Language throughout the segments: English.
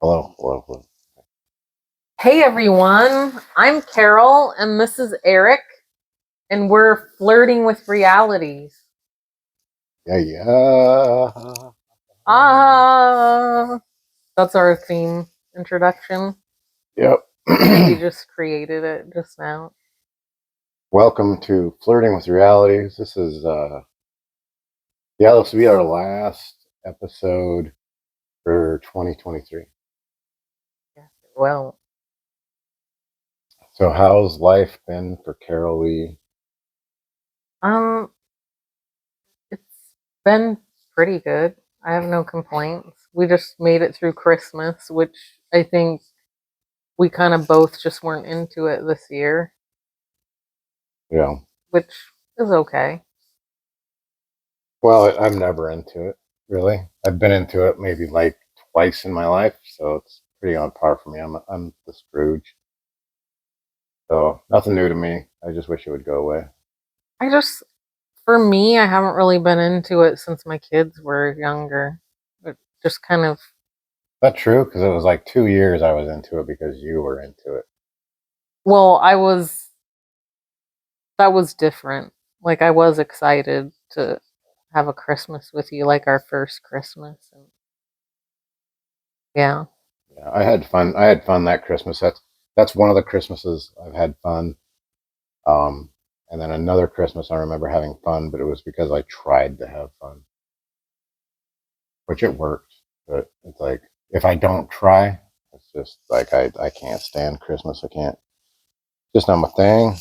Hello, hello, hello. Hey everyone, I'm Carol and this is Eric, and we're Flirting with Realities. Yeah. That's our theme introduction. Yep. We just created it just now. Welcome to Flirting with Realities. This is this will be our last episode for 2023. Well, So how's life been for Carol Lee? it's been pretty good. I have no complaints. We just made it through Christmas, which I think we kind of both just weren't into it this year, Yeah. which is okay. Well, I'm never into it, really. I've been into it maybe like twice in my life, so it's pretty on par for me. I'm the Scrooge. So nothing new to me. I just wish it would go away. For me, I haven't really been into it since my kids were younger. It just kind of, That's true, because it was like 2 years I was into it because you were into it. well, that was different. Like, I was excited to have a Christmas with you, like our first Christmas. And yeah. Yeah, I had fun. I had fun that Christmas. That's one of the Christmases I've had fun. Um, and then another Christmas I remember having fun, but it was because I tried to have fun, which it worked. But it's like if I don't try, it's just like I can't stand Christmas. I can't. Just not my thing.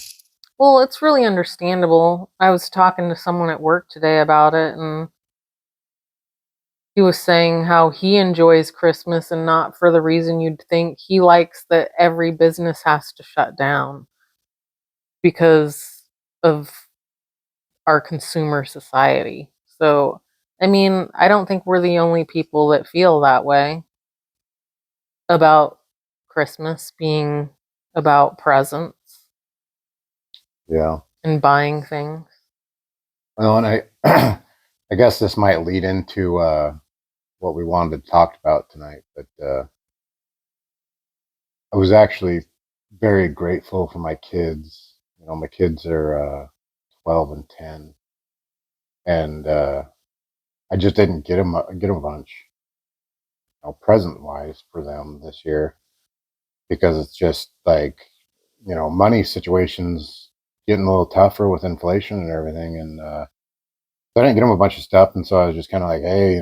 Well, it's really understandable. I was talking to someone at work today about it, and he was saying how he enjoys Christmas and not for the reason you'd think. He likes that every business has to shut down because of our consumer society. So, I mean, I don't think we're the only people that feel that way about Christmas being about presents Yeah. and buying things. Well, and I guess this might lead into what we wanted to talk about tonight. But I was actually very grateful for my kids. You know, my kids are 12 and 10, and I just didn't get them a bunch, present wise for them this year because it's just like money situations getting a little tougher with inflation and everything, and so I didn't get them a bunch of stuff, and so I was just kind of like, hey,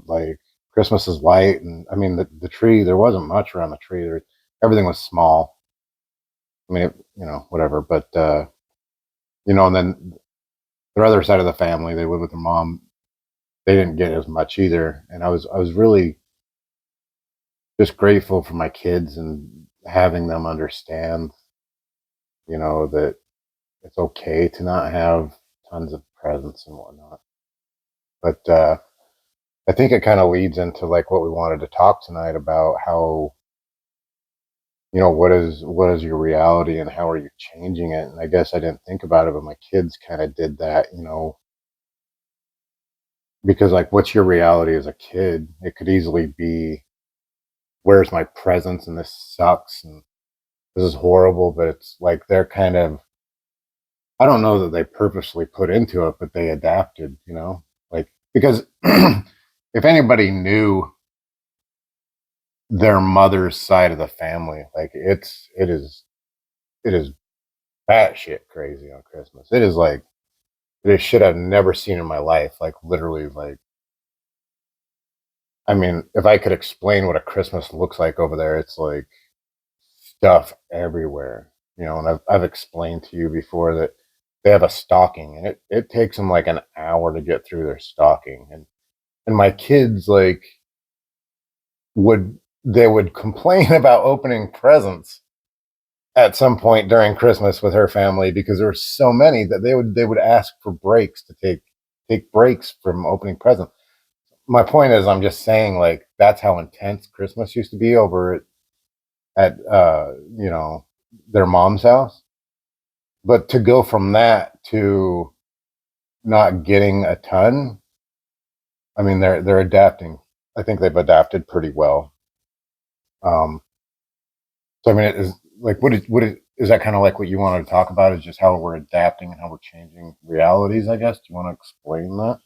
like Christmas is light, and I mean the tree there wasn't much around the tree. Everything was small. I mean, whatever, but and then their other side of the family, they live with their mom. They didn't get as much either, and I was really just grateful for my kids and having them understand, that it's okay to not have tons of presents and whatnot. But I think it kind of leads into like what we wanted to talk tonight about how, what is your reality and how are you changing it? And I guess I didn't think about it, but my kids kind of did that, because like, what's your reality as a kid? It could easily be, where's my presents and this sucks and this is horrible, but it's like they're kind of, I don't know that they purposely put into it, but they adapted, like because if anybody knew their mother's side of the family, like it is batshit crazy on Christmas. It is like it is shit I've never seen in my life. Like literally, like I mean, if I could explain what a Christmas looks like over there, it's like stuff everywhere, and I've explained to you before that they have a stocking and it takes them like an hour to get through their stocking. And my kids like would complain about opening presents at some point during Christmas with her family because there were so many that they would ask for breaks to take breaks from opening presents. My point is, I'm just saying, like, that's how intense Christmas used to be over at their mom's house. But to go from that to not getting a ton, I mean, they're adapting. I think they've adapted pretty well. So I mean, it is like is that kind of like what you wanted to talk about? Is just how we're adapting and how we're changing realities? I guess. Do you want to explain that?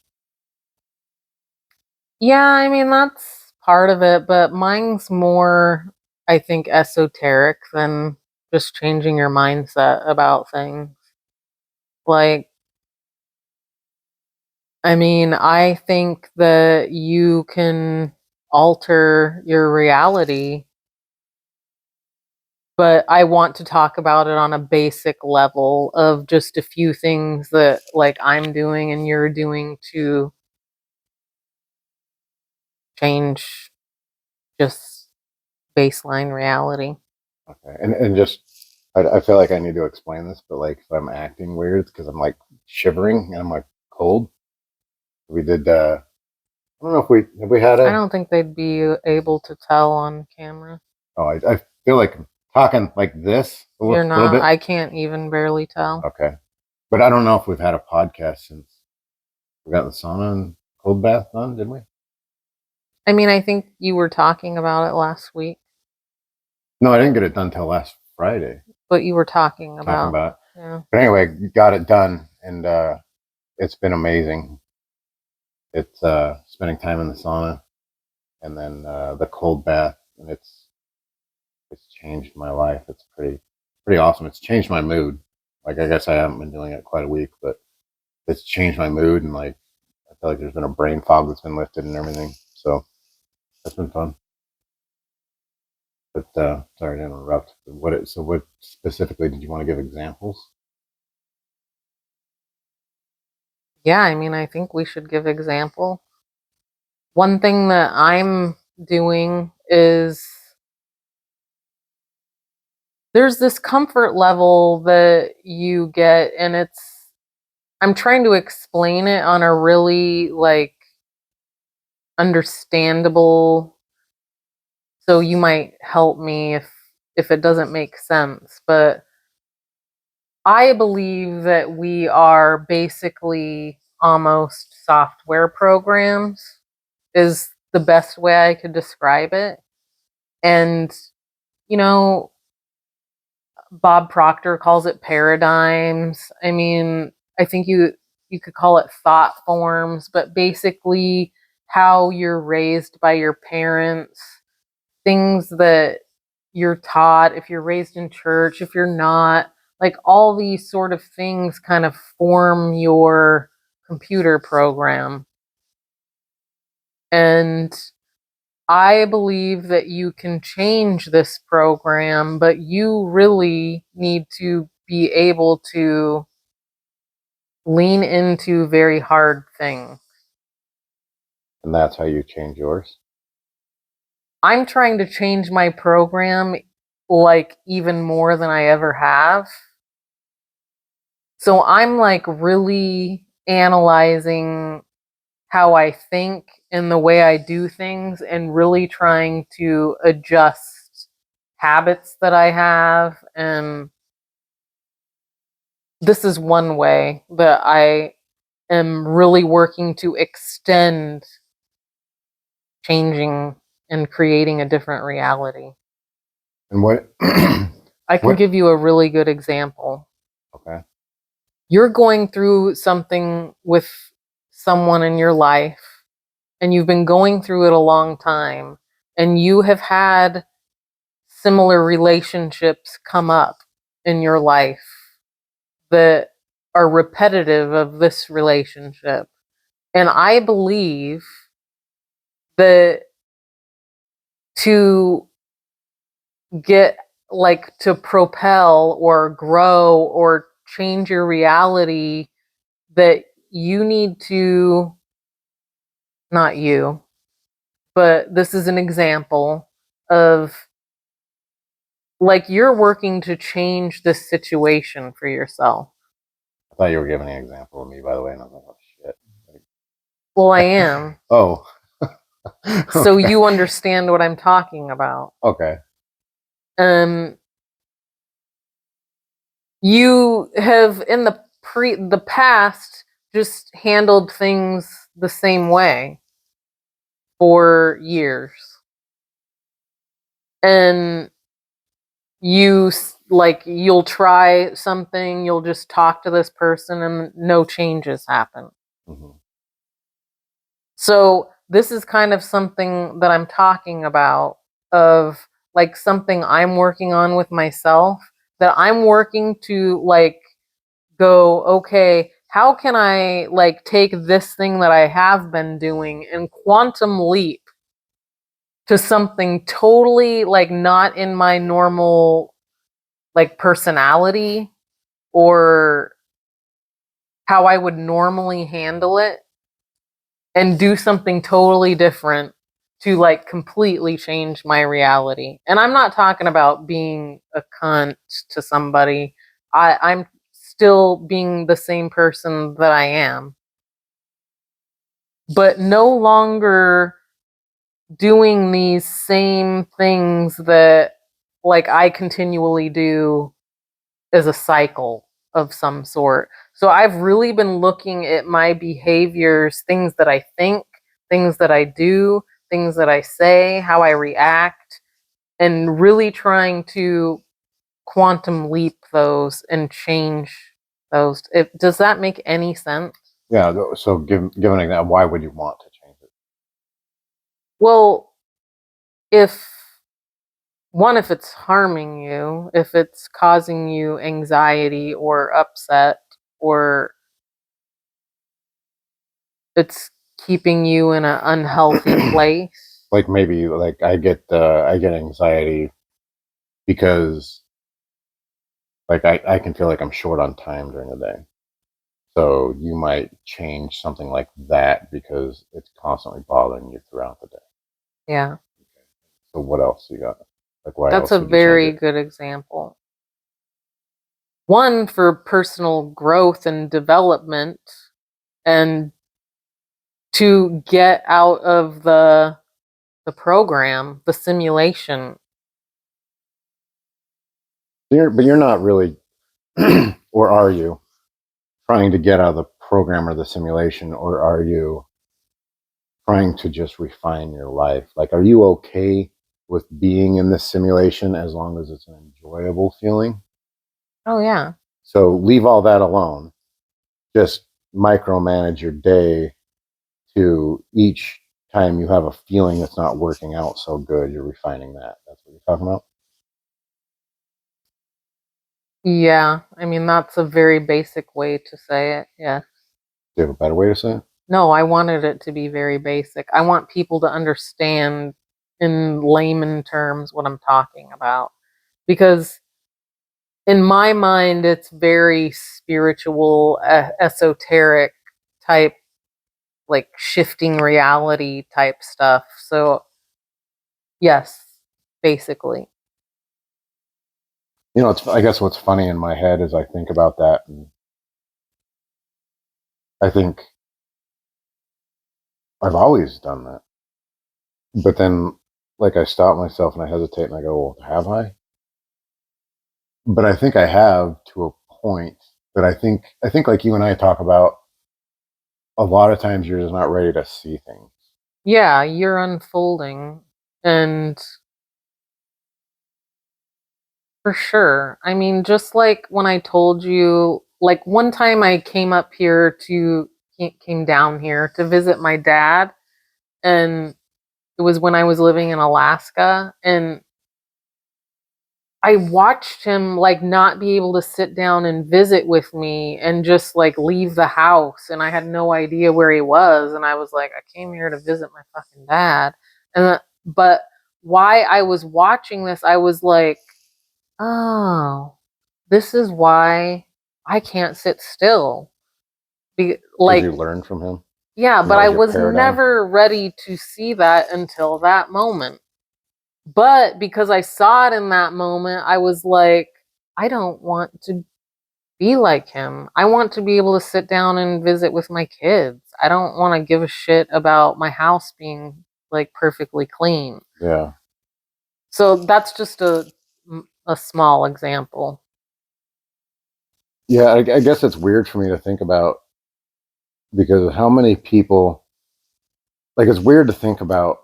Yeah, I mean, that's part of it, but mine's more, I think, esoteric than just changing your mindset about things. Like, I mean, I think that you can alter your reality, but I want to talk about it on a basic level of just a few things that like I'm doing and you're doing to change just baseline reality. Okay, and just I feel like I need to explain this, but like if I'm acting weird, it's because I'm like shivering and I'm like cold. We did. I don't know if we have we had I a. don't think they'd be able to tell on camera. Oh, I feel like I'm talking like this a You're little not. bit. I can't even barely tell. Okay, but I don't know if we've had a podcast since we got the sauna and cold bath done. Did we? I mean, I think you were talking about it last week, No, I didn't get it done till last Friday. but you were talking Talking about, about it. yeah. But anyway, got it done, and it's been amazing. It's spending time in the sauna and then the cold bath, and it's changed my life. It's pretty awesome. It's changed my mood. Like I guess I haven't been doing it quite a week, but it's changed my mood, and like I feel like there's been a brain fog that's been lifted and everything. So that's been fun. But sorry to interrupt. What specifically did you want to give examples? Yeah, I mean, I think we should give example. One thing that I'm doing is there's this comfort level that you get, and I'm trying to explain it on a really like understandable, so you might help me if it doesn't make sense, but I believe that we are basically almost software programs is the best way I could describe it. And you know, Bob Proctor calls it paradigms. I mean, I think you could call it thought forms, but basically how you're raised by your parents, things that you're taught, if you're raised in church, if you're not, like all these sort of things kind of form your computer program. And I believe that you can change this program, but you really need to be able to lean into very hard things. And that's how you change yours. I'm trying to change my program like even more than I ever have. So I'm like really analyzing how I think and the way I do things and really trying to adjust habits that I have. And this is one way that I am really working to extend changing and creating a different reality. And what? I can what? give you a really good example. Okay. You're going through something with someone in your life, and you've been going through it a long time, and you have had similar relationships come up in your life that are repetitive of this relationship. And I believe that to get like to propel or grow or change your reality, that you need to, not you, but this is an example of like you're working to change this situation for yourself. I thought you were giving an example of me, by the way, and I was like, oh shit. Well, I am. Oh. So Okay. you understand what I'm talking about. Okay. Um, you have in the past just handled things the same way for years. and you'll try something, you'll just talk to this person and no changes happen. Mm-hmm. So this is kind of something that I'm talking about, of like something I'm working on with myself, that I'm working to like go, okay, how can I like take this thing that I have been doing and quantum leap to something totally like not in my normal like personality or how I would normally handle it, and do something totally different to like completely change my reality. And I'm not talking about being a cunt to somebody. I'm still being the same person that I am, but no longer doing these same things that like I continually do as a cycle of some sort. So I've really been looking at my behaviors, things that I think, things that I do, things that I say, how I react, and really trying to quantum leap those and change those. Does that make any sense? Yeah. So give an example. Why would you want to change it? Well, if if it's harming you, if it's causing you anxiety or upset, or it's keeping you in an unhealthy place. Like maybe like I get anxiety because like I can feel like I'm short on time during the day. So you might change something like that because it's constantly bothering you throughout the day. Yeah, So what else you got? Like why that's else a would you change very it? good example. One, for personal growth and development, and to get out of the program, the simulation. But you're not really, or are you trying to get out of the program or the simulation, or are you trying to just refine your life? Like, are you okay with being in this simulation as long as it's an enjoyable feeling? Oh yeah. So leave all that alone. Just micromanage your day to each time you have a feeling that's not working out so good, you're refining that. That's what you're talking about? Yeah, I mean that's a very basic way to say it. Yeah. Do you have a better way to say it? No, I wanted it to be very basic. I want people to understand in layman terms what I'm talking about, because in my mind it's very spiritual, esoteric type, like shifting reality type stuff. So yes, basically. You know, I guess what's funny in my head is I think about that, and I think I've always done that. But then, like, I stop myself and I hesitate and I go, well, have I? But I think I have to a point that I think like you and I talk about, a lot of times you're just not ready to see things. Yeah, you're unfolding, and for sure. I mean, just like when I told you, like one time I came down here to visit my dad, and it was when I was living in Alaska, and I watched him like not be able to sit down and visit with me and just like leave the house, and I had no idea where he was, and I was like, I came here to visit my fucking dad. But why I was watching this, I was like, oh, this is why I can't sit still. Did you Like, learn from him? yeah, And but that I was your was paradigm? never ready to see that until that moment. But because I saw it in that moment, I was like, I don't want to be like him. I want to be able to sit down and visit with my kids. I don't want to give a shit about my house being like perfectly clean. Yeah. So that's just a small example. Yeah, I guess it's weird for me to think about because how many people, like, it's weird to think about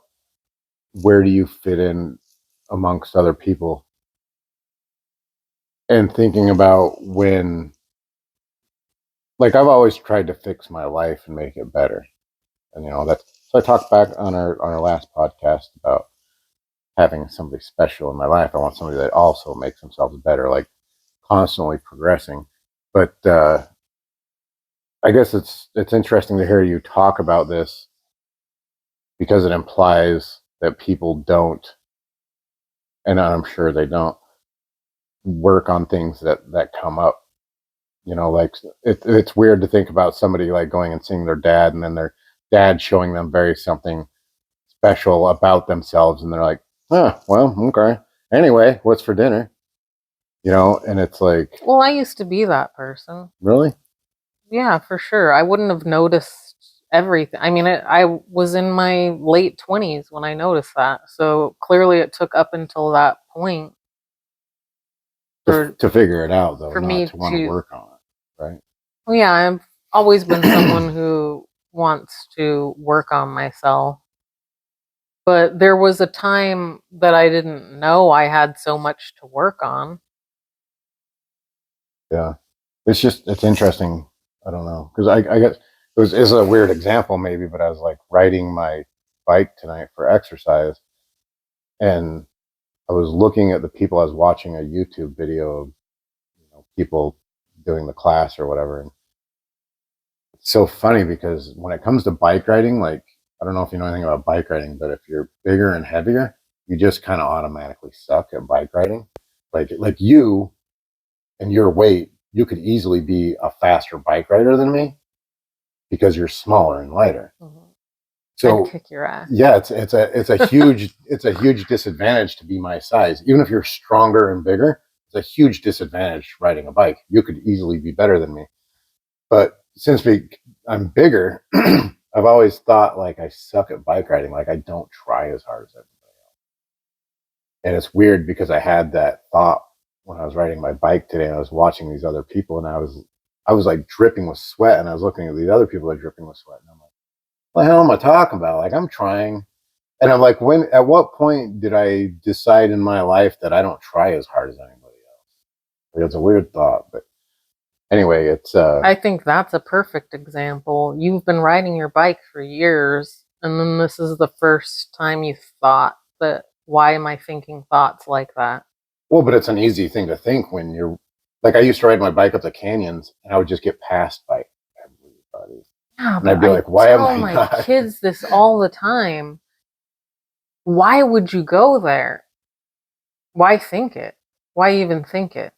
where do you fit in amongst other people and thinking about when, like, I've always tried to fix my life and make it better. And, that's, so I talked back on our last podcast about having somebody special in my life. I want somebody that also makes themselves better, like constantly progressing. But I guess it's interesting to hear you talk about this because it implies that people don't, and I'm sure they don't, work on things that come up. Like it's weird to think about somebody like going and seeing their dad, and then their dad showing them very something special about themselves, and they're like, "Oh, well, okay. Anyway, what's for dinner?" And it's like, Well, I used to be that person. really? Yeah, for sure. I wouldn't have noticed everything. I mean, I was in my late 20s when I noticed that. So clearly it took up until that point for To figure it out, though, for not me to want to to. work on it, right? Well, yeah, I've always been someone who wants to work on myself. But there was a time that I didn't know I had so much to work on. Yeah, it's interesting. I don't know, because I guess it's a weird example maybe, but I was like riding my bike tonight for exercise, and I was looking at the people. I was watching a YouTube video of people doing the class or whatever, and it's so funny because when it comes to bike riding, like, I don't know if you know anything about bike riding, but if you're bigger and heavier, you just kind of automatically suck at bike riding. Like you and your weight, you could easily be a faster bike rider than me because you're smaller and lighter. Mhm. I'd So kick your ass. yeah, it's a huge disadvantage to be my size. Even if you're stronger and bigger, it's a huge disadvantage riding a bike. You could easily be better than me. But since I'm bigger, I've always thought like I suck at bike riding. Like I don't try as hard as everybody. And it's weird because I had that thought when I was riding my bike today. And I was watching these other people, and I was like dripping with sweat, and I was looking at these other people that are dripping with sweat, and I'm like, "What the hell am I talking about? Like I'm trying." And I'm like, at what point did I decide in my life that I don't try as hard as anybody else? Like, it's a weird thought, but anyway, it's I think that's a perfect example. You've been riding your bike for years, and then this is the first time you thought that, why am I thinking thoughts like that? well, but it's an easy thing to think when you're like, I used to ride my bike up the canyons, and I would just get passed by everybody, Yeah, and I'd but be I like, why am tell I my not? kids this all the time. Why would you go there? Why think it? Why even think it?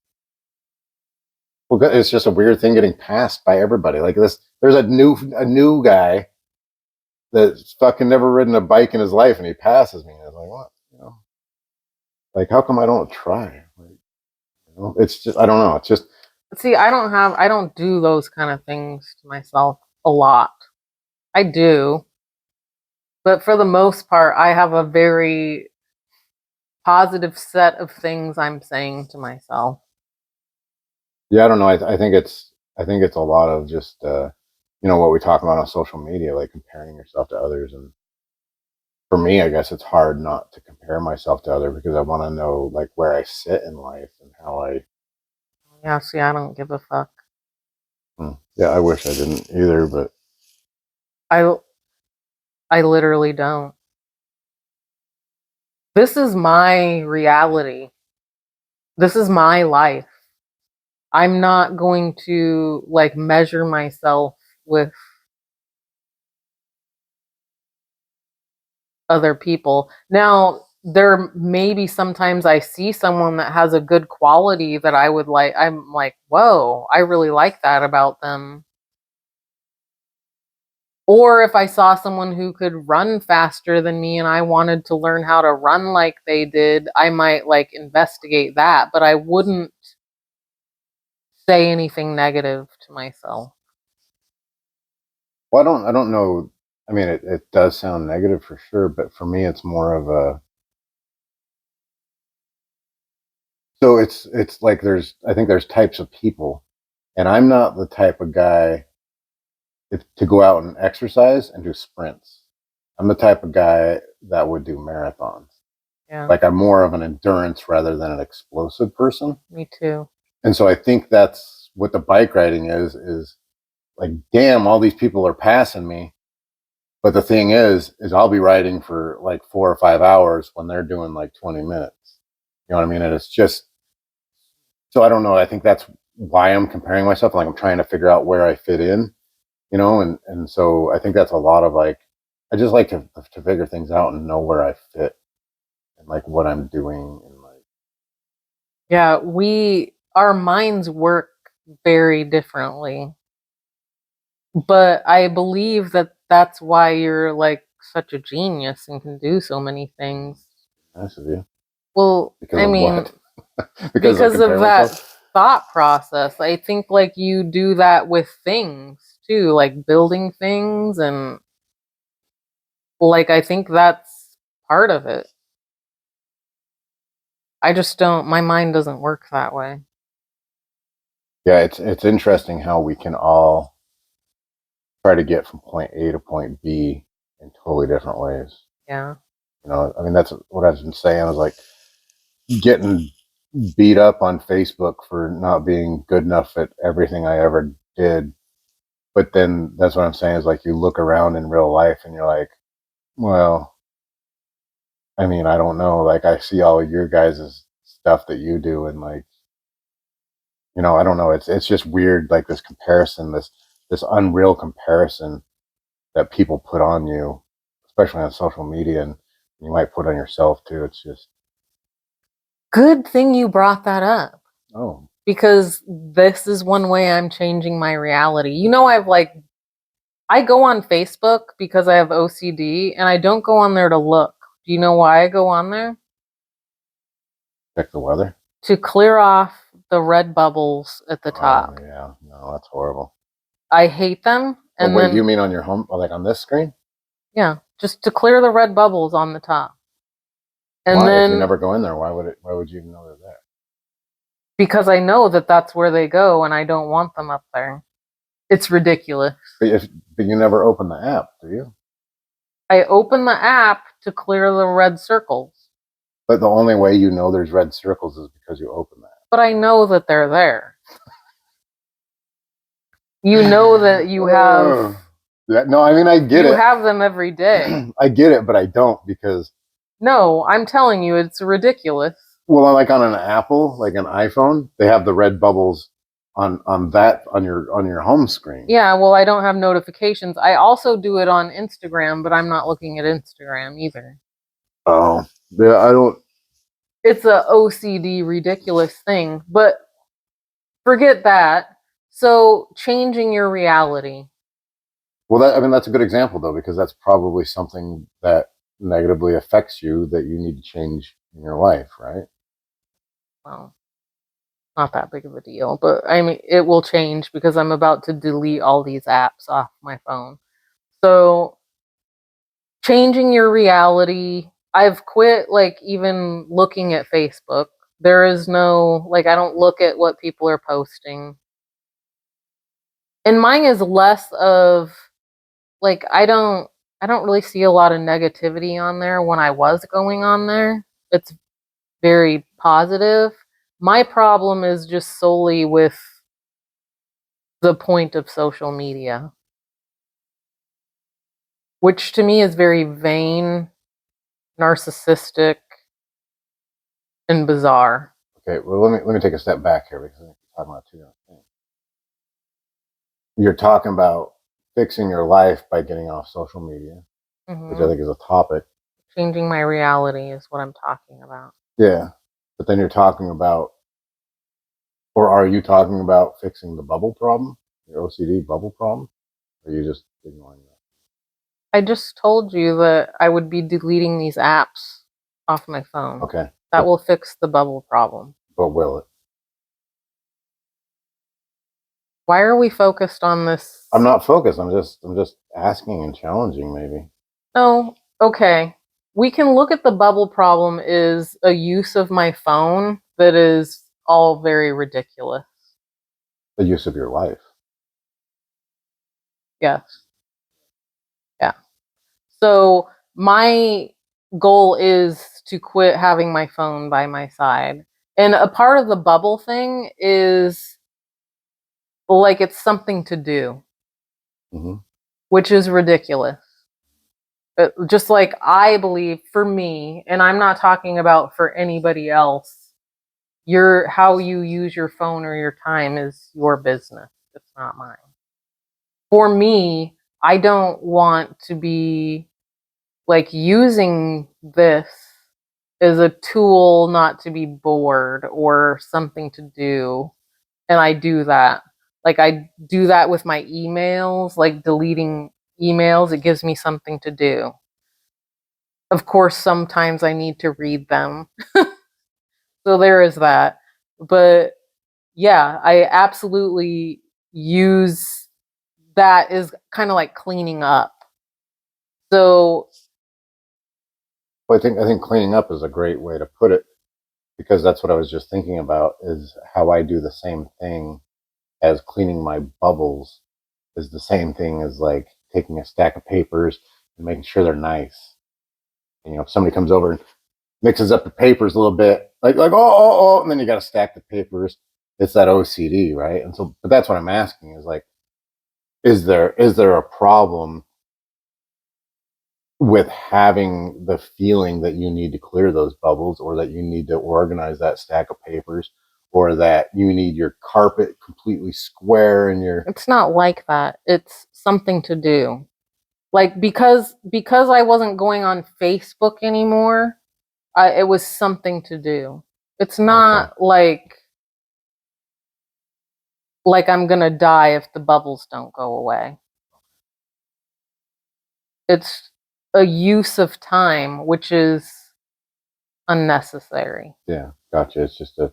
Well, it's just a weird thing getting passed by everybody. Like this, there's a new guy that's fucking never ridden a bike in his life, and he passes me, and I'm like, what? Like, how come I don't try? Like, it's just, I don't know. It's just, See, I don't do those kind of things to myself a lot. I do, but for the most part, I have a very positive set of things I'm saying to myself. yeah, I don't know. I think it's a lot of just, what we talk about on social media, like comparing yourself to others. And for me, I guess it's hard not to compare myself to others because I want to know like where I sit in life and how Yeah, see, I don't give a fuck. yeah, I wish I didn't either, but I I literally don't. This is my reality. This is my life. I'm not going to like measure myself with other people. Now, there maybe sometimes I see someone that has a good quality that I would like. I'm like, whoa, I really like that about them. Or if I saw someone who could run faster than me and I wanted to learn how to run like they did, I might like investigate that, but I wouldn't say anything negative to myself. well, I don't know. I mean, it does sound negative for sure, but for me, it's more of a. So it's like I think there's types of people, and I'm not the type of guy to go out and exercise and do sprints. I'm the type of guy that would do marathons. Yeah. Like I'm more of an endurance rather than an explosive person. Me too. And so I think that's what the bike riding is like, damn, all these people are passing me. But the thing is I'll be riding for like 4 or 5 hours when they're doing like 20 minutes. You know what I mean? And it's just, so I don't know. I think that's why I'm comparing myself. Like I'm trying to figure out where I fit in, and so I think that's a lot of like, I just like to figure things out and know where I fit and like what I'm doing and like, Yeah, our minds work very differently. But I believe that that's why you're like such a genius and can do so many things. nice of you. Well, Because I of mean, what? Because I because compare of that myself. thought process, I think like you do that with things too, like building things, and like I think that's part of it. I just don't, my mind doesn't work that way. Yeah, it's interesting how we can all try to get from point A to point B in totally different ways. Yeah. I mean, that's what I've been saying. I was like getting beat up on Facebook for not being good enough at everything I ever did. But then that's what I'm saying is like you look around in real life and you're like, well, I mean, I don't know. Like I see all of your guys' stuff that you do, and like, I don't know. It's just weird, like this comparison, this unreal comparison that people put on you, especially on social media, and you might put on yourself too. It's just, Good thing you brought that up, oh, because this is one way I'm changing my reality. I go on Facebook because I have OCD, and I don't go on there to look. Do you know why I go on there? check the weather. To clear off the red bubbles at the Oh top. yeah, no, that's horrible. I hate them. But And wait, you then, mean on your home, like on this screen? yeah, just to clear the red bubbles on the top. And Why? If you then, never go in there, why would it? Why would you even know they're there? because I know that that's where they go and I don't want them up there. It's ridiculous. But if but you never open the app, do you? I open the app to clear the red circles, But the only way you know there's red circles is because you open that. but I know that they're there. You know that you have Yeah, no, I mean I get you it. have them every day. I get it, but I don't because No, I'm telling you, it's ridiculous. well, like on an Apple, like an iPhone, they have the red bubbles on your home screen. Yeah, well, I don't have notifications. I also do it on Instagram, but I'm not looking at Instagram either. Oh, yeah, I don't. It's a OCD ridiculous thing, but forget that. So, changing your reality. Well, I mean that's a good example though because that's probably something that negatively affects you that you need to change in your life, right? Well, not that big of a deal, but I mean, it will change because I'm about to delete all these apps off my phone. So, changing your reality. I've quit like even looking at Facebook. There is no, like, I don't look at what people are posting. And mine is less of like I don't really see a lot of negativity on there when I was going on there. It's very positive. My problem is just solely with the point of social media, which to me is very vain, narcissistic, and bizarre. Okay, well let me take a step back here because I think we're talking about two different things. You're talking about fixing your life by getting off social media, which I Hmm. think is a topic. Changing my reality is what I'm talking about. Yeah, but then you're talking about, or are you talking about fixing the bubble problem, your OCD bubble problem? Or are you just ignoring that? I just told you that I would be deleting these apps off my phone. Okay, That will fix the bubble problem. but will it? Why are we focused on this? I'm not focused. I'm just asking and challenging maybe. Oh, okay. We can look at the bubble problem is a use of my phone that is all very ridiculous. The use of your life. Yes. Yeah. So my goal is to quit having my phone by my side. And a part of the bubble thing is like it's something to do, Mm-hmm. which is ridiculous. Just like I believe for me, and I'm not talking about for anybody else, how you use your phone or your time is your business. It's not mine. For me, I don't want to be like using this as a tool not to be bored or something to do. And I do that. Like I do that with my emails, like deleting emails. It gives me something to do. Of course, sometimes I need to read them. So there is that. But yeah, I absolutely use that as kind of like cleaning up. So Well, I think cleaning up is a great way to put it, because that's what I was just thinking about, is how I do the same thing as cleaning my bubbles is the same thing as like taking a stack of papers and making sure they're nice. And, if somebody comes over and mixes up the papers a little bit, like and then you got to stack the papers. It's that OCD, right? And so, but that's what I'm asking is like, is there a problem with having the feeling that you need to clear those bubbles, or that you need to organize that stack of papers, or that you need your carpet completely square and your it's not like that. It's something to do. Like because I wasn't going on Facebook anymore, it was something to do. It's okay, not like I'm gonna die if the bubbles don't go away. It's a use of time, which is unnecessary. yeah, gotcha. It's just a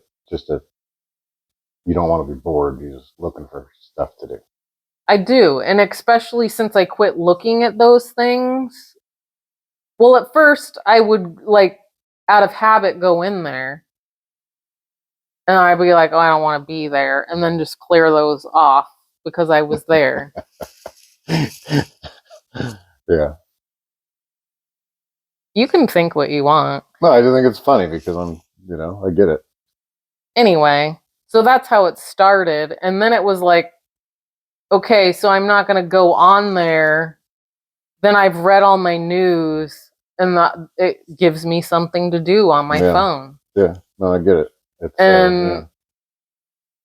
you don't want to be bored. You're just looking for stuff to do. I do, and especially since I quit looking at those things. Well, at first I would like out of habit go in there and I'd be like, "Oh, I don't want to be there," and then just clear those off because I was there. Yeah. You can think what you want. No, I just think it's funny because I get it. Anyway, so that's how it started. And then it was like, okay, so I'm not going to go on there. Then I've read all my news and it gives me something to do on my Yeah. phone. Yeah. No, I get it. It's, And yeah.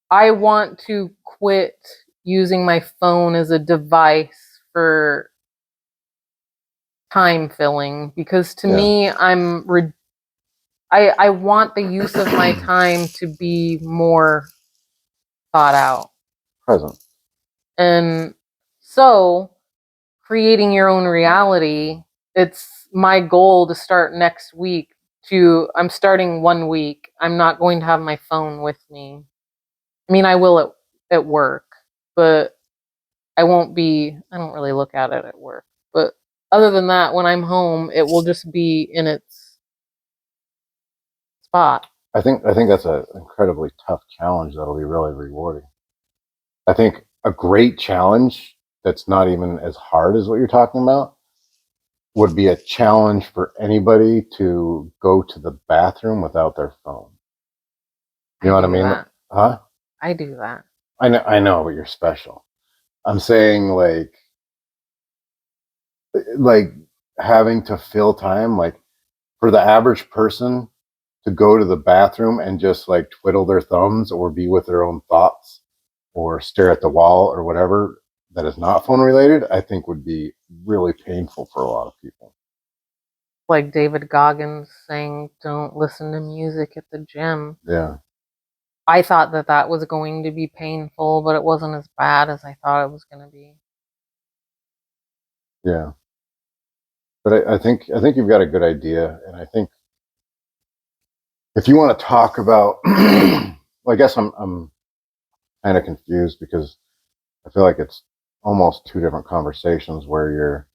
I want to quit using my phone as a device for time filling because to Yeah. me, I want the use of my time to be more thought out. Present. And so, creating your own reality, it's my goal to start next week. I'm starting 1 week. I'm not going to have my phone with me. I mean, I will at work, but I don't really look at it at work. But other than that, when I'm home, it will just be in its spot. I think that's an incredibly tough challenge that'll be really rewarding. I think a great challenge that's not even as hard as what you're talking about would be a challenge for anybody to go to the bathroom without their phone. You I know what I do mean? that. Huh? I do that. I know, but you're special. I'm saying like having to fill time, like for the average person to go to the bathroom and just like twiddle their thumbs or be with their own thoughts or stare at the wall or whatever that is not phone related, I think would be really painful for a lot of people. Like David Goggins saying, don't listen to music at the gym. Yeah. I thought that was going to be painful, but it wasn't as bad as I thought it was going to be. Yeah. But I think you've got a good idea. And I think if you want to talk about well, I guess I'm kind of confused because I feel like it's almost two different conversations where you're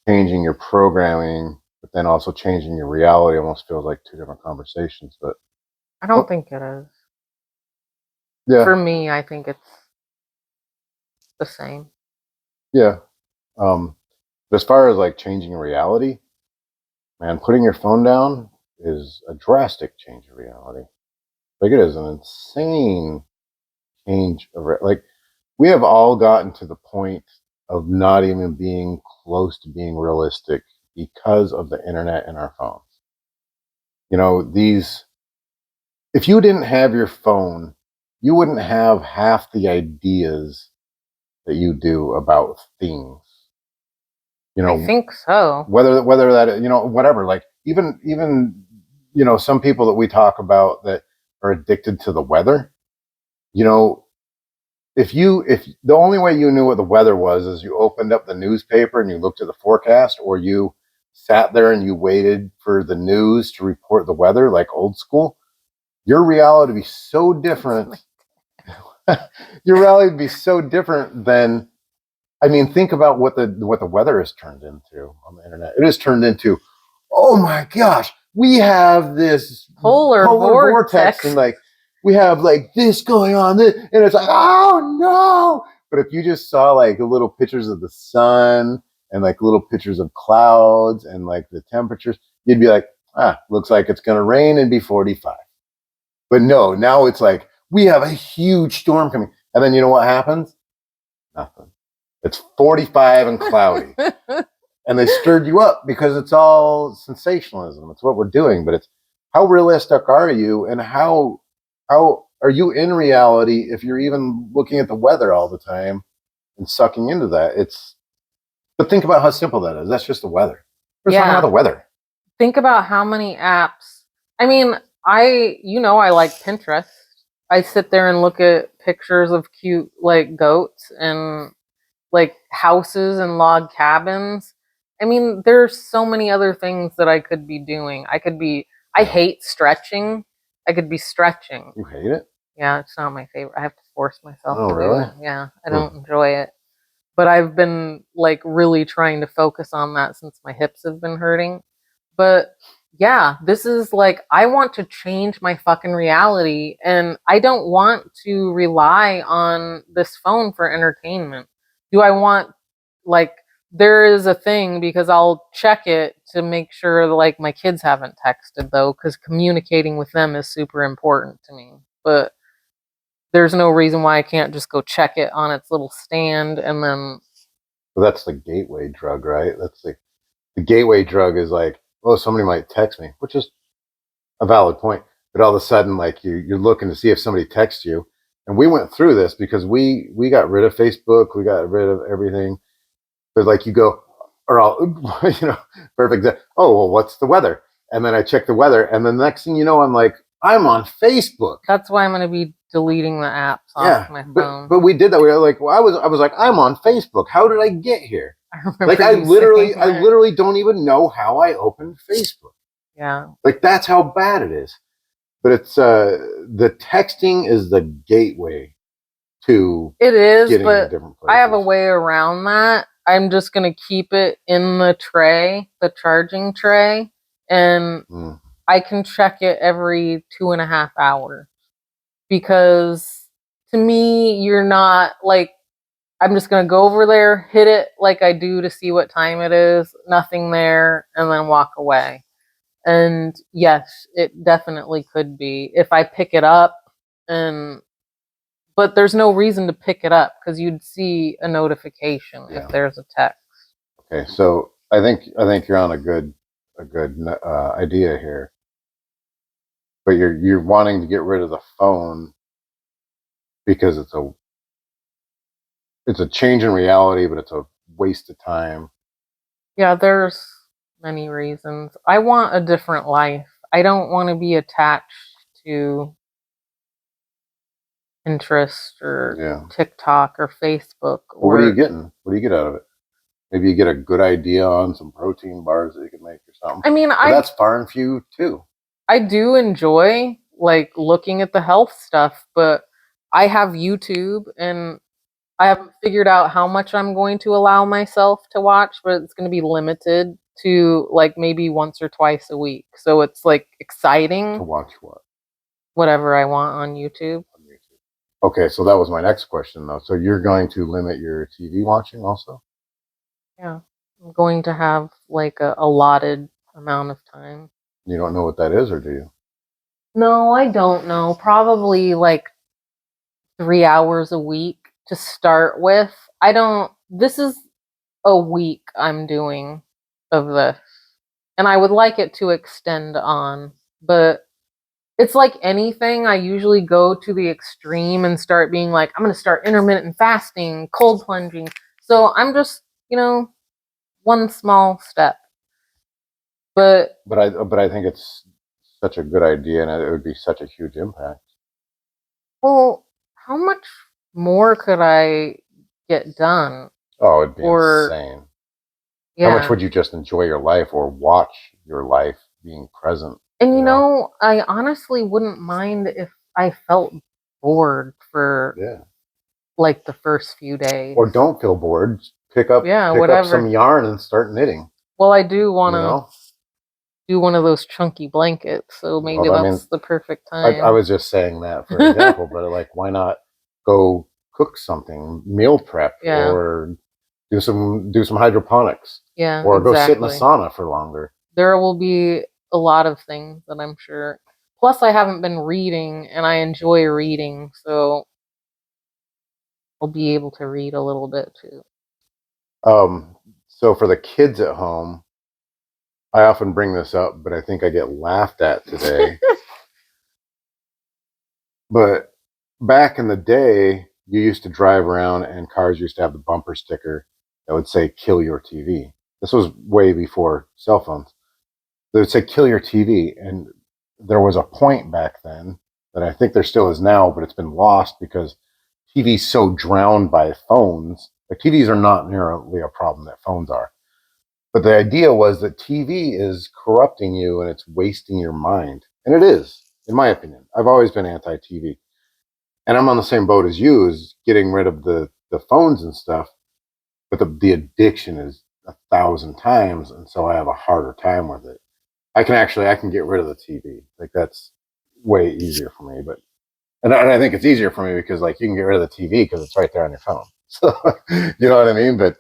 changing your programming, but then also changing your reality almost feels like two different conversations. But I don't oh, think it is. yeah, For me, I think it's the same. yeah. But as far as like changing reality, man, putting your phone down is a drastic change of reality. Like, it is an insane change of like, we have all gotten to the point of not even being close to being realistic because of the internet and our phones. You know, these, if you didn't have your phone, you wouldn't have half the ideas that you do about things. You I know, think so. whether that, you know, whatever, like, even you know, some people that we talk about that are addicted to the weather, you know, if the only way you knew what the weather was is you opened up the newspaper and you looked at the forecast, or you sat there and you waited for the news to report the weather, like old school, your reality would be so different. Your reality would be so different than, I mean, think about what the weather has turned into on the internet. It has turned into, oh my gosh, we have this Polar vortex, and like, we have like this going on, and it's like, oh no. But if you just saw like little pictures of the sun and like little pictures of clouds and like the temperatures, you'd be like, looks like it's gonna rain and be 45. But no, now it's like, we have a huge storm coming, and then you know what happens? Nothing. It's 45 and cloudy. And they stirred you up because it's all sensationalism. It's what we're doing, but it's, how realistic are you, and how are you in reality if you're even looking at the weather all the time and sucking into that? It's, but think about how simple that is. That's just the weather. We're talking about the weather. Think about how many apps. I mean, I like Pinterest. I sit there and look at pictures of cute like goats and like houses and log cabins. I mean, there's so many other things that I could be doing. I hate stretching. I could be stretching. You hate it? Yeah, it's not my favorite. I have to force myself Oh, to really? do it. Yeah, I don't enjoy it. But I've been like really trying to focus on that since my hips have been hurting. But yeah, this is like, I want to change my fucking reality, and I don't want to rely on this phone for entertainment. Do I want, like, there is a thing because I'll check it to make sure like my kids haven't texted though, because communicating with them is super important to me. But there's no reason why I can't just go check it on its little stand and then. Well, that's the gateway drug, right? That's the gateway drug is like, oh, somebody might text me, which is a valid point. But all of a sudden, like, you're looking to see if somebody texts you. And we went through this because we got rid of Facebook, we got rid of everything. But like, you go, or I'll, you know, perfect. Oh, well, what's the weather? And then I check the weather, and then the next thing you know, I'm like, I'm on Facebook. That's why I'm going to be deleting the apps off my phone. But we did that. We were like, well, I was like, I'm on Facebook. How did I get here? I literally don't even know how I opened Facebook. Yeah. Like, that's how bad it is. But it's the texting is the gateway to it is, getting but to different places. I have a way around that. I'm just going to keep it in the tray, the charging tray, and I can check it every 2.5 hours. Because to me, you're not like, I'm just going to go over there, hit it like I do to see what time it is, nothing there, and then walk away. And yes, it definitely could be if I pick it up, but there's no reason to pick it up because you'd see a notification if there's a text. Okay, so I think you're on a good idea here, but you're wanting to get rid of the phone because it's a change in reality, but it's a waste of time. Yeah, there's many reasons. I want a different life. I don't want to be attached to Pinterest or TikTok or Facebook. What are you getting? What do you get out of it? Maybe you get a good idea on some protein bars that you can make or something. I mean, that's far and few too. I do enjoy like looking at the health stuff, but I have YouTube and I haven't figured out how much I'm going to allow myself to watch, but it's going to be limited to like maybe once or twice a week. So it's like exciting. To watch what? Whatever I want on YouTube. Okay, so that was my next question though. So you're going to limit your TV watching also? Yeah. I'm going to have like a allotted amount of time. You don't know what that is, or do you? No, I don't know. Probably like 3 hours a week to start with. This is a week I'm doing of this. And I would like it to extend on. But it's like anything, I usually go to the extreme and start being like, I'm going to start intermittent fasting, cold plunging. So I'm just, one small step. But But I think it's such a good idea, and it would be such a huge impact. well, how much more could I get done? Oh, it'd be Or insane. How much yeah. would you just enjoy your life or watch your life being present? And You know? I honestly wouldn't mind if I felt bored for Yeah. like the first few days. Or don't feel bored. Yeah, Pick up whatever. some yarn and start knitting. Well, I do want You to know. do one of those chunky blankets, so maybe Well, I mean, that's the perfect I time. was just saying that for example, but like, why not go cook something, meal prep, Yeah. or do some hydroponics, Yeah, or go sit in the exactly. sauna for longer. There will be a lot of things that I'm sure. Plus, I haven't been reading, and I enjoy reading, so I'll be able to read a little bit too. So for the kids at home, I often bring this up, but I think I get laughed at today. But back in the day, you used to drive around and cars used to have the bumper sticker that would say "Kill your TV." This was way before cell phones. They would say "Kill your TV," and there was a point back then that I think there still is now, but it's been lost because TV's so drowned by phones. Like, TVs are not nearly a problem that phones are. But the idea was that TV is corrupting you and it's wasting your mind. And it is, in my opinion. I've always been anti TV. And I'm on the same boat as you, is getting rid of the phones and stuff. But the addiction is 1,000 times. And so I have a harder time with it. I can get rid of the TV. Like, that's way easier for me. And I think it's easier for me because, like, you can get rid of the TV because it's right there on your phone. So, you know what I mean? But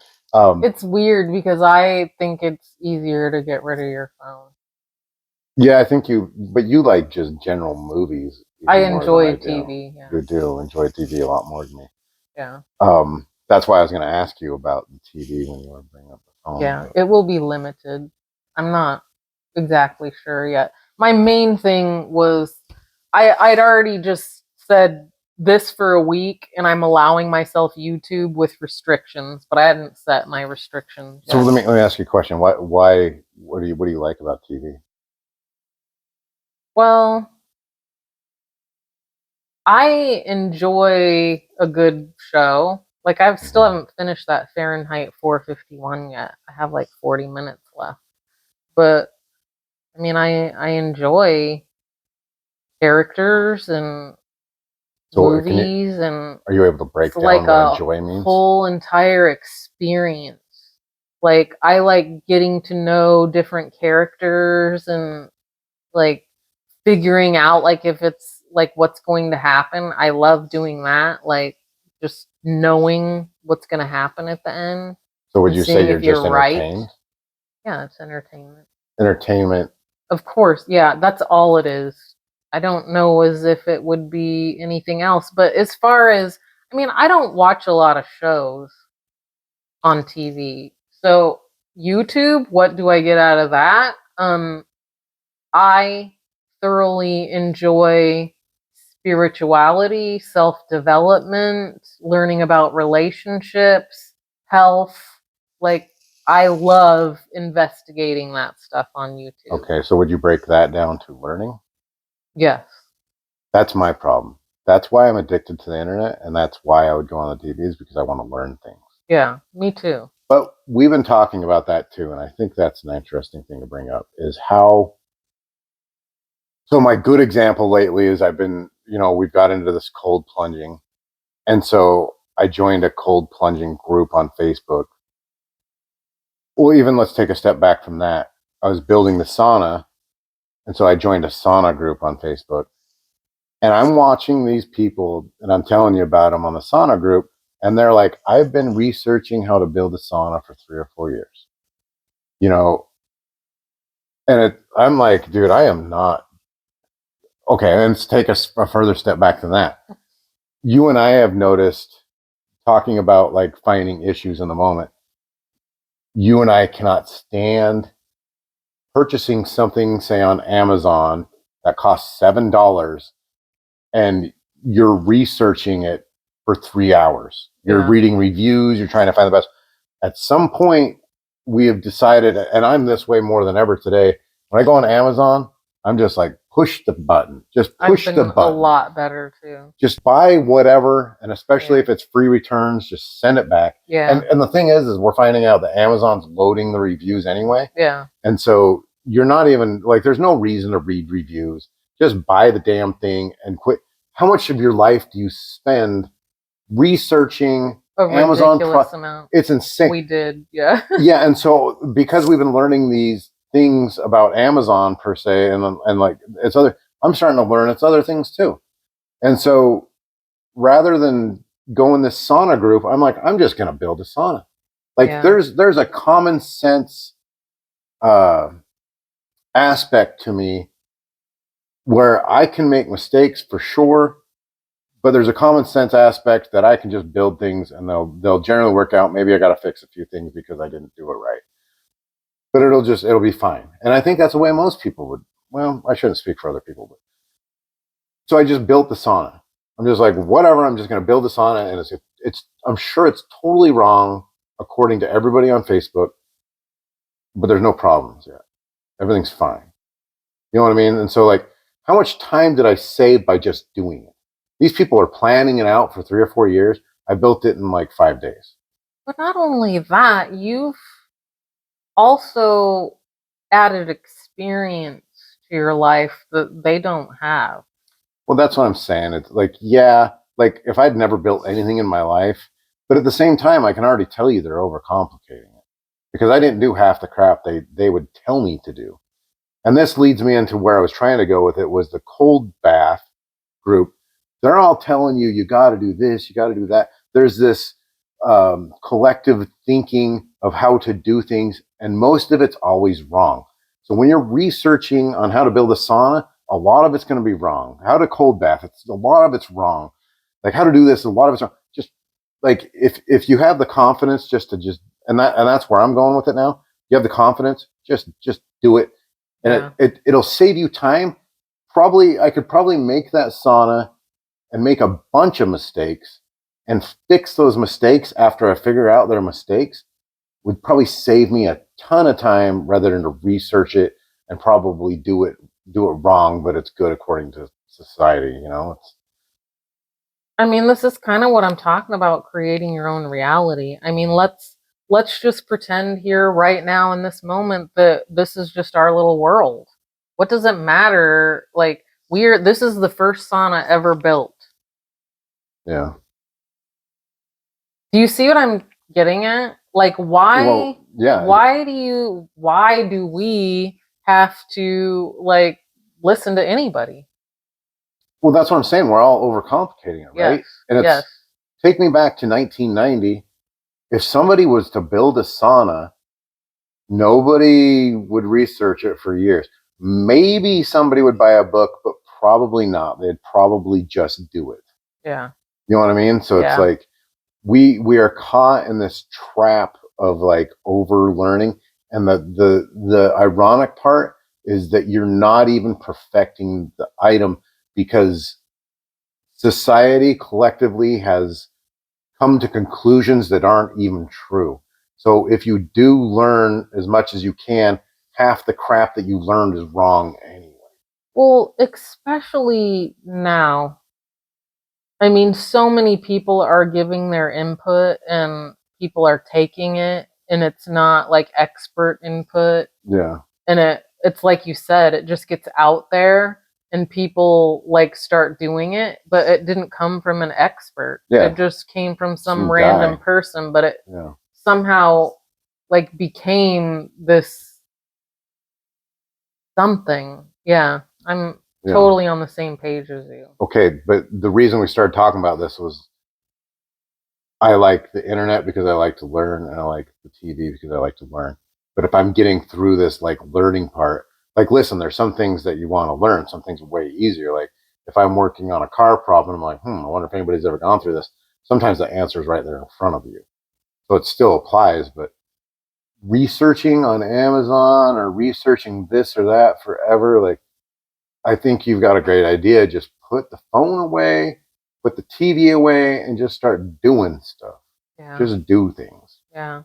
It's weird because I think it's easier to get rid of your phone. yeah, I think but you like just general movies I even more than I enjoy do. TV. Yeah. You do enjoy TV a lot more than me. Yeah. That's why I was going to ask you about the TV when you were bringing up the phone. Yeah. But It will be limited. I'm not exactly sure yet. My main thing was I'd already just said this for a week and I'm allowing myself YouTube with restrictions, but I hadn't set my restrictions so yet. let me ask you a question. What do you like about TV? Well, I enjoy a good show. Like I still haven't finished that Fahrenheit 451 yet. I have like 40 minutes left. But I mean, I enjoy characters and So movies, and are you able to break it's like down what a enjoy means? whole entire experience. Like I like getting to know different characters and like figuring out like if it's like what's going to happen. I love doing that. Like just knowing what's going to happen at the end So would and you say seeing you're if you're just right. entertained? Yeah, it's entertainment. Entertainment. Of course, yeah, that's all it is. I don't know as if it would be anything else, but as far as I mean, I don't watch a lot of shows on TV. So, YouTube, what do I get out of that? I thoroughly enjoy spirituality, self-development, learning about relationships, health. Like I love investigating that stuff on YouTube. Okay, so would you break that down to learning? Yes. That's my problem. That's why I'm addicted to the internet, and that's why I would go on the TV, is because I want to learn things. Yeah, me too. But we've been talking about that too, and I think that's an interesting thing to bring up, is how. So my good example lately is we've got into this cold plunging, and so I joined a cold plunging group on Facebook. Well, even let's take a step back from that. I was building the sauna, and so I joined a sauna group on Facebook. And I'm watching these people and I'm telling you about them on the sauna group. And they're like, I've been researching how to build a sauna for 3 or 4 years, you know, And I'm like, dude, I am not. Okay, and let's take a further step back than that. You and I have noticed, talking about like finding issues in the moment, you and I cannot stand purchasing something, say on Amazon, that costs $7, and you're researching it for 3 hours. You're reading reviews, you're trying to find the best. At some point, we have decided, and I'm this way more than ever today, when I go on Amazon, I'm just like, push the button. Just push the button. A lot better too. Just buy whatever, and especially if it's free returns, just send it back. Yeah. And the thing is we're finding out that Amazon's loading the reviews anyway. Yeah. And so you're not even like, there's no reason to read reviews. Just buy the damn thing and quit. How much of your life do you spend researching Amazon amount? It's insane. We did, yeah. Yeah, and so because we've been learning these things about Amazon per se, and like it's other, I'm starting to learn it's other things too. And so rather than go in this sauna group, I'm like, I'm just going to build a sauna. Like there's a common sense aspect to me where I can make mistakes for sure, but there's a common sense aspect that I can just build things and they'll generally work out. Maybe I got to fix a few things because I didn't do it right, but it'll be fine. And I think that's the way most people would. Well, I shouldn't speak for other people, but so I just built the sauna. I'm just like, whatever. I'm just going to build the sauna, and I'm sure it's totally wrong according to everybody on Facebook, but there's no problems yet. Everything's fine. You know what I mean? And so, like, how much time did I save by just doing it? These people are planning it out for 3 or 4 years. I built it in like 5 days. But not only that, you've also added experience to your life that they don't have. Well, that's what I'm saying. It's like, yeah, like if I'd never built anything in my life, but at the same time, I can already tell you they're overcomplicating it because I didn't do half the crap they would tell me to do. And this leads me into where I was trying to go with it, was the cold bath group. They're all telling you, you got to do this, you got to do that. There's this collective thinking of how to do things, and most of it's always wrong. So when you're researching on how to build a sauna, a lot of it's going to be wrong. How to cold bath, a lot of it's wrong. Like how to do this, a lot of it's wrong. Just like if you have the confidence and that's where I'm going with it now. You have the confidence, just do it, and it'll save you time. I could probably make that sauna and make a bunch of mistakes and fix those mistakes after I figure out they're mistakes. Would probably save me a ton of time rather than to research it and probably do it wrong, but it's good according to society, you know? I mean, this is kind of what I'm talking about, creating your own reality. I mean, let's just pretend here right now in this moment that this is just our little world. What does it matter? Like, this is the first sauna ever built. Yeah. Do you see what I'm getting at? Like, why do we have to like listen to anybody? Well, that's what I'm saying. We're all overcomplicating it, right? And it's take me back to 1990. If somebody was to build a sauna, nobody would research it for years. Maybe somebody would buy a book, but probably not. They'd probably just do it. Yeah. You know what I mean? So it's like we are caught in this trap of like over learning. And the ironic part is that you're not even perfecting the item because society collectively has come to conclusions that aren't even true. So if you do learn as much as you can, half the crap that you learned is wrong anyway. Well, especially now. I mean, so many people are giving their input and people are taking it, and it's not like expert input. Yeah. And it's like you said, it just gets out there and people like start doing it, but it didn't come from an expert. Yeah. It just came from some random person, but it somehow like became this something. Yeah. I'm totally on the same page as you. Okay, but the reason we started talking about this was I like the internet because I like to learn, and I like the TV because I like to learn. But if I'm getting through this like learning part, like, listen, there's some things that you want to learn. Some things are way easier. Like if I'm working on a car problem, I'm like, I wonder if anybody's ever gone through this. Sometimes the answer is right there in front of you. So it still applies, but researching on Amazon or researching this or that forever, like, I think you've got a great idea. Just put the phone away, put the TV away, and just start doing stuff. Yeah. Just do things. Yeah.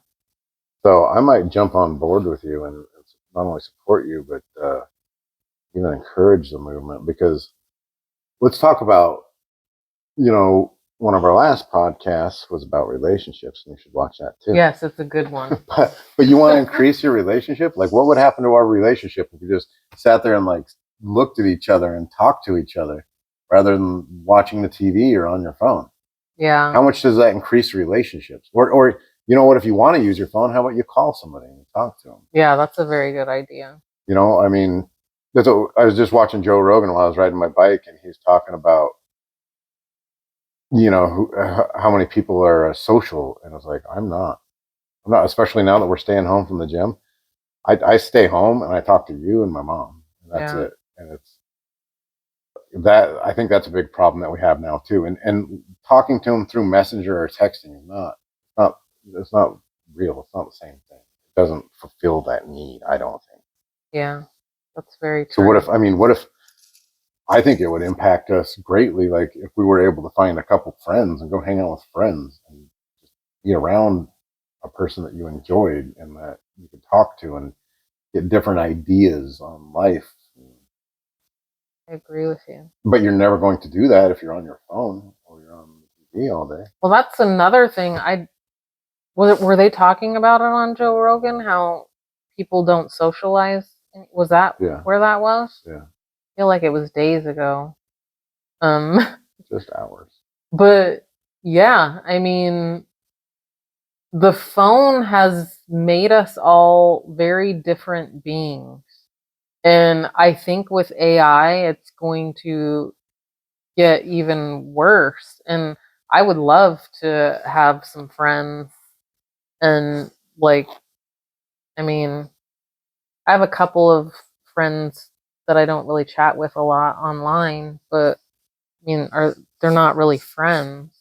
So I might jump on board with you and not only support you, but even encourage the movement. Because let's talk about, one of our last podcasts was about relationships, and you should watch that too. Yes, it's a good one. but you want to increase your relationship? Like, what would happen to our relationship if we just sat there and like looked at each other and talked to each other rather than watching the TV or on your phone? Yeah. How much does that increase relationships? Or you know what? If you want to use your phone, how about you call somebody and talk to them? Yeah, that's a very good idea. I mean, I was just watching Joe Rogan while I was riding my bike, and he's talking about, how many people are social, and I was like, I'm not, especially now that we're staying home from the gym. I stay home and I talk to you and my mom, and that's it. And it's that, I think that's a big problem that we have now too. And talking to them through Messenger or texting is not it's not real. It's not the same thing. It doesn't fulfill that need, I don't think. Yeah, that's very true. So what if I think it would impact us greatly, like if we were able to find a couple friends and go hang out with friends and just be around a person that you enjoyed and that you could talk to and get different ideas on life. I agree with you. But you're never going to do that if you're on your phone or you're on TV all day. Well, that's another thing. Were they talking about it on Joe Rogan? How people don't socialize? Was that where that was? Yeah. I feel like it was days ago. Just hours. But yeah, I mean, the phone has made us all very different beings. And I think with AI, it's going to get even worse. And I would love to have some friends and I mean, I have a couple of friends that I don't really chat with a lot online, but I mean, they're not really friends.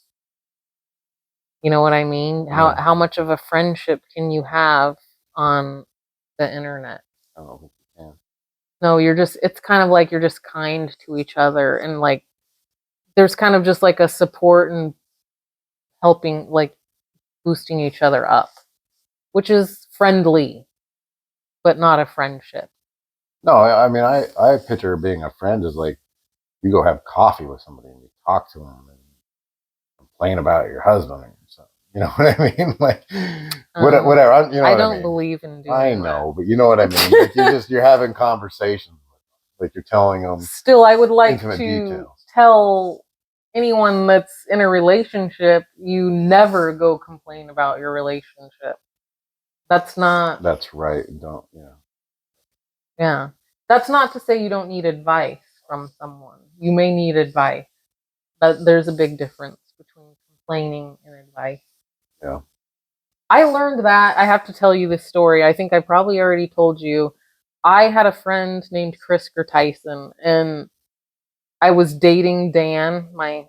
You know what I mean? Yeah. How much of a friendship can you have on the internet? I don't think you can. No, it's kind of like you're just kind to each other, and like there's kind of just like a support and helping, like boosting each other up, which is friendly, but not a friendship. No, I mean, I picture being a friend as like you go have coffee with somebody and you talk to them and complain about your husband or something. You know what I mean? Like whatever. I don't believe in doing I know, but you know what I mean. Like you're having conversations with them, like you're telling them. Still, I would like to details. Tell anyone that's in a relationship, you never go complain about your relationship. That's right. Don't. Yeah. That's not to say you don't need advice from someone. You may need advice, but there's a big difference between complaining and advice. Yeah. I learned that. I have to tell you this story. I think I probably already told you. I had a friend named Chris Tyson, and I was dating Dan, my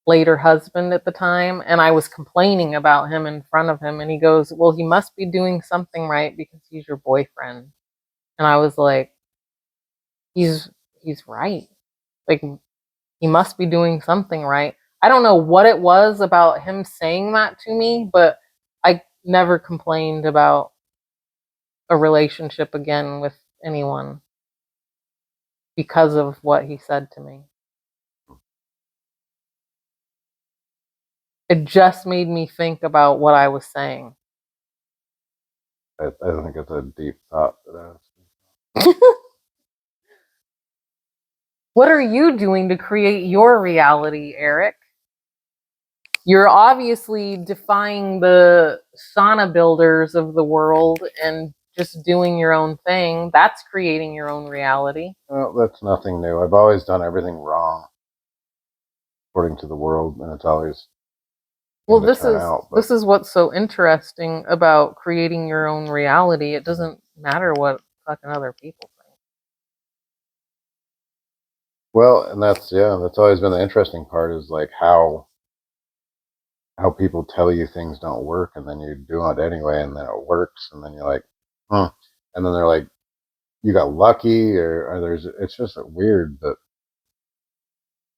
later husband at the time, and I was complaining about him in front of him, and he goes, "Well, he must be doing something right because he's your boyfriend." And I was like, he's right. Like, he must be doing something right. I don't know what it was about him saying that to me, but I never complained about a relationship again with anyone because of what he said to me. It just made me think about what I was saying. I think it's a deep thought. What are you doing to create your reality, Eric? You're obviously defying the sauna builders of the world and just doing your own thing. That's creating your own reality. Well, that's nothing new. I've always done everything wrong, according to the world, and it's always this is what's so interesting about creating your own reality. It doesn't matter what fucking other people think. Well, and that's always been the interesting part is like how people tell you things don't work, and then you do it anyway, and then it works, and then you're like, huh, and then they're like, you got lucky, or there's it's just weird. But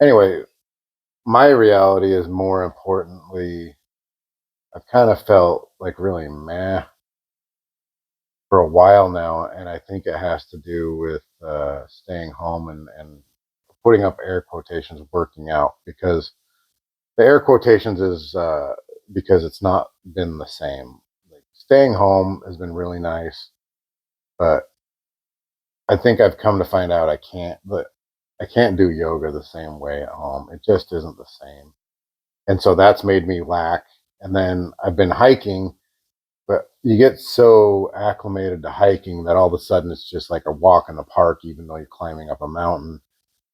anyway, my reality is more importantly, I've kind of felt like really meh for a while now, and I think it has to do with staying home and putting up air quotations, working out, because the air quotations is because it's not been the same. Like, staying home has been really nice, but I think I've come to find out I can't do yoga the same way at home. It just isn't the same, and so that's made me lack. And then I've been hiking, but you get so acclimated to hiking that all of a sudden it's just like a walk in the park, even though you're climbing up a mountain.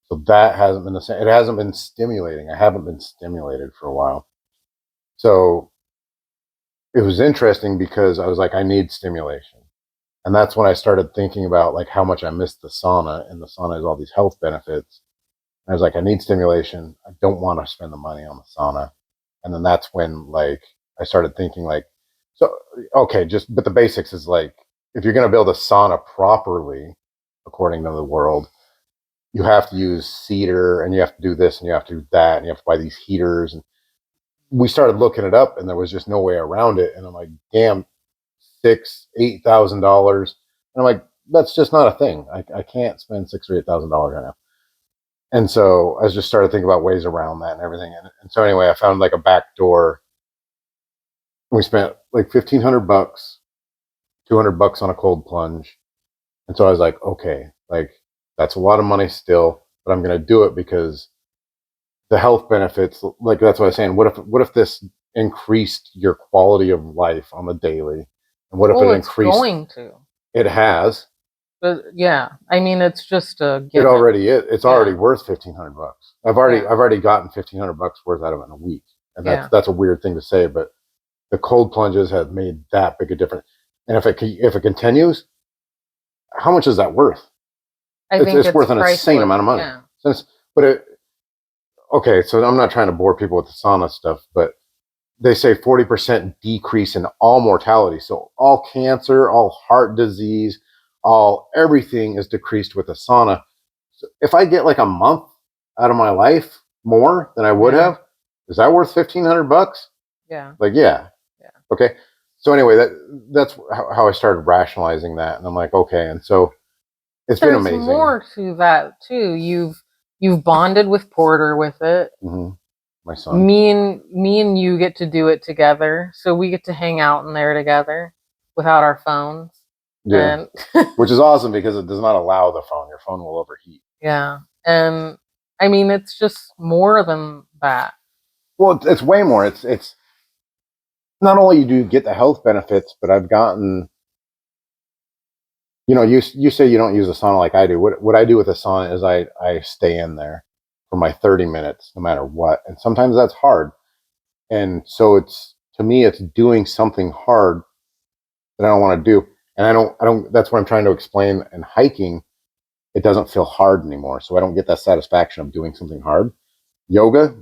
So that hasn't been the same. It hasn't been stimulating. I haven't been stimulated for a while. So it was interesting because I was like, I need stimulation. And that's when I started thinking about like how much I missed the sauna, and the sauna has all these health benefits. And I was like, I need stimulation. I don't want to spend the money on the sauna. And then that's when like I started thinking like, so okay, just but the basics is like if you're gonna build a sauna properly, according to the world, you have to use cedar and you have to do this and you have to do that and you have to buy these heaters. And we started looking it up and there was just no way around it. And I'm like, damn, $8,000. And I'm like, that's just not a thing. I can't spend $6,000 or $8,000 right now. And so I just started thinking about ways around that and everything. And so anyway, I found like a back door. We spent like $1,500, $200 on a cold plunge. And so I was like, okay, like that's a lot of money still, but I'm going to do it because the health benefits, like that's what I was saying. What if this increased your quality of life on the daily? And what if it Well, it's increased? going to. It has. But yeah, I mean, it's just a It given. already is. It's already Yeah. worth $1,500. Yeah. I've already gotten $1,500 worth out of it in a week, and Yeah. that's a weird thing to say, but the cold plunges have made that big a difference. And if it continues, how much is that worth? I think It's it's worth an insane priceless. amount of money. Yeah. Since, but it, okay, so I'm not trying to bore people with the sauna stuff, but they say 40% decrease in all mortality. So all cancer, all heart disease, all everything is decreased with a sauna. So if I get like a month out of my life more than I would Yeah. have, is that worth $1,500? Yeah. Like, yeah. Yeah. Okay. So anyway, that's how I started rationalizing that, and I'm like, okay. And so it's been There's amazing. more to that too. You've bonded with Porter with it. Mm-hmm. My son. Me and you get to do it together. So we get to hang out in there together without our phones. Yeah. And Which is awesome because it does not allow the phone. Your phone will overheat. yeah. And I mean it's just more than that. Well, it's way more. It's not only do you get the health benefits, but I've gotten, you say you don't use a sauna like I do. What I do with a sauna is I stay in there for my 30 minutes no matter what. And sometimes that's hard. And so it's to me it's doing something hard that I don't want to do. And I don't that's what I'm trying to explain. In hiking, it doesn't feel hard anymore. So I don't get that satisfaction of doing something hard. Yoga,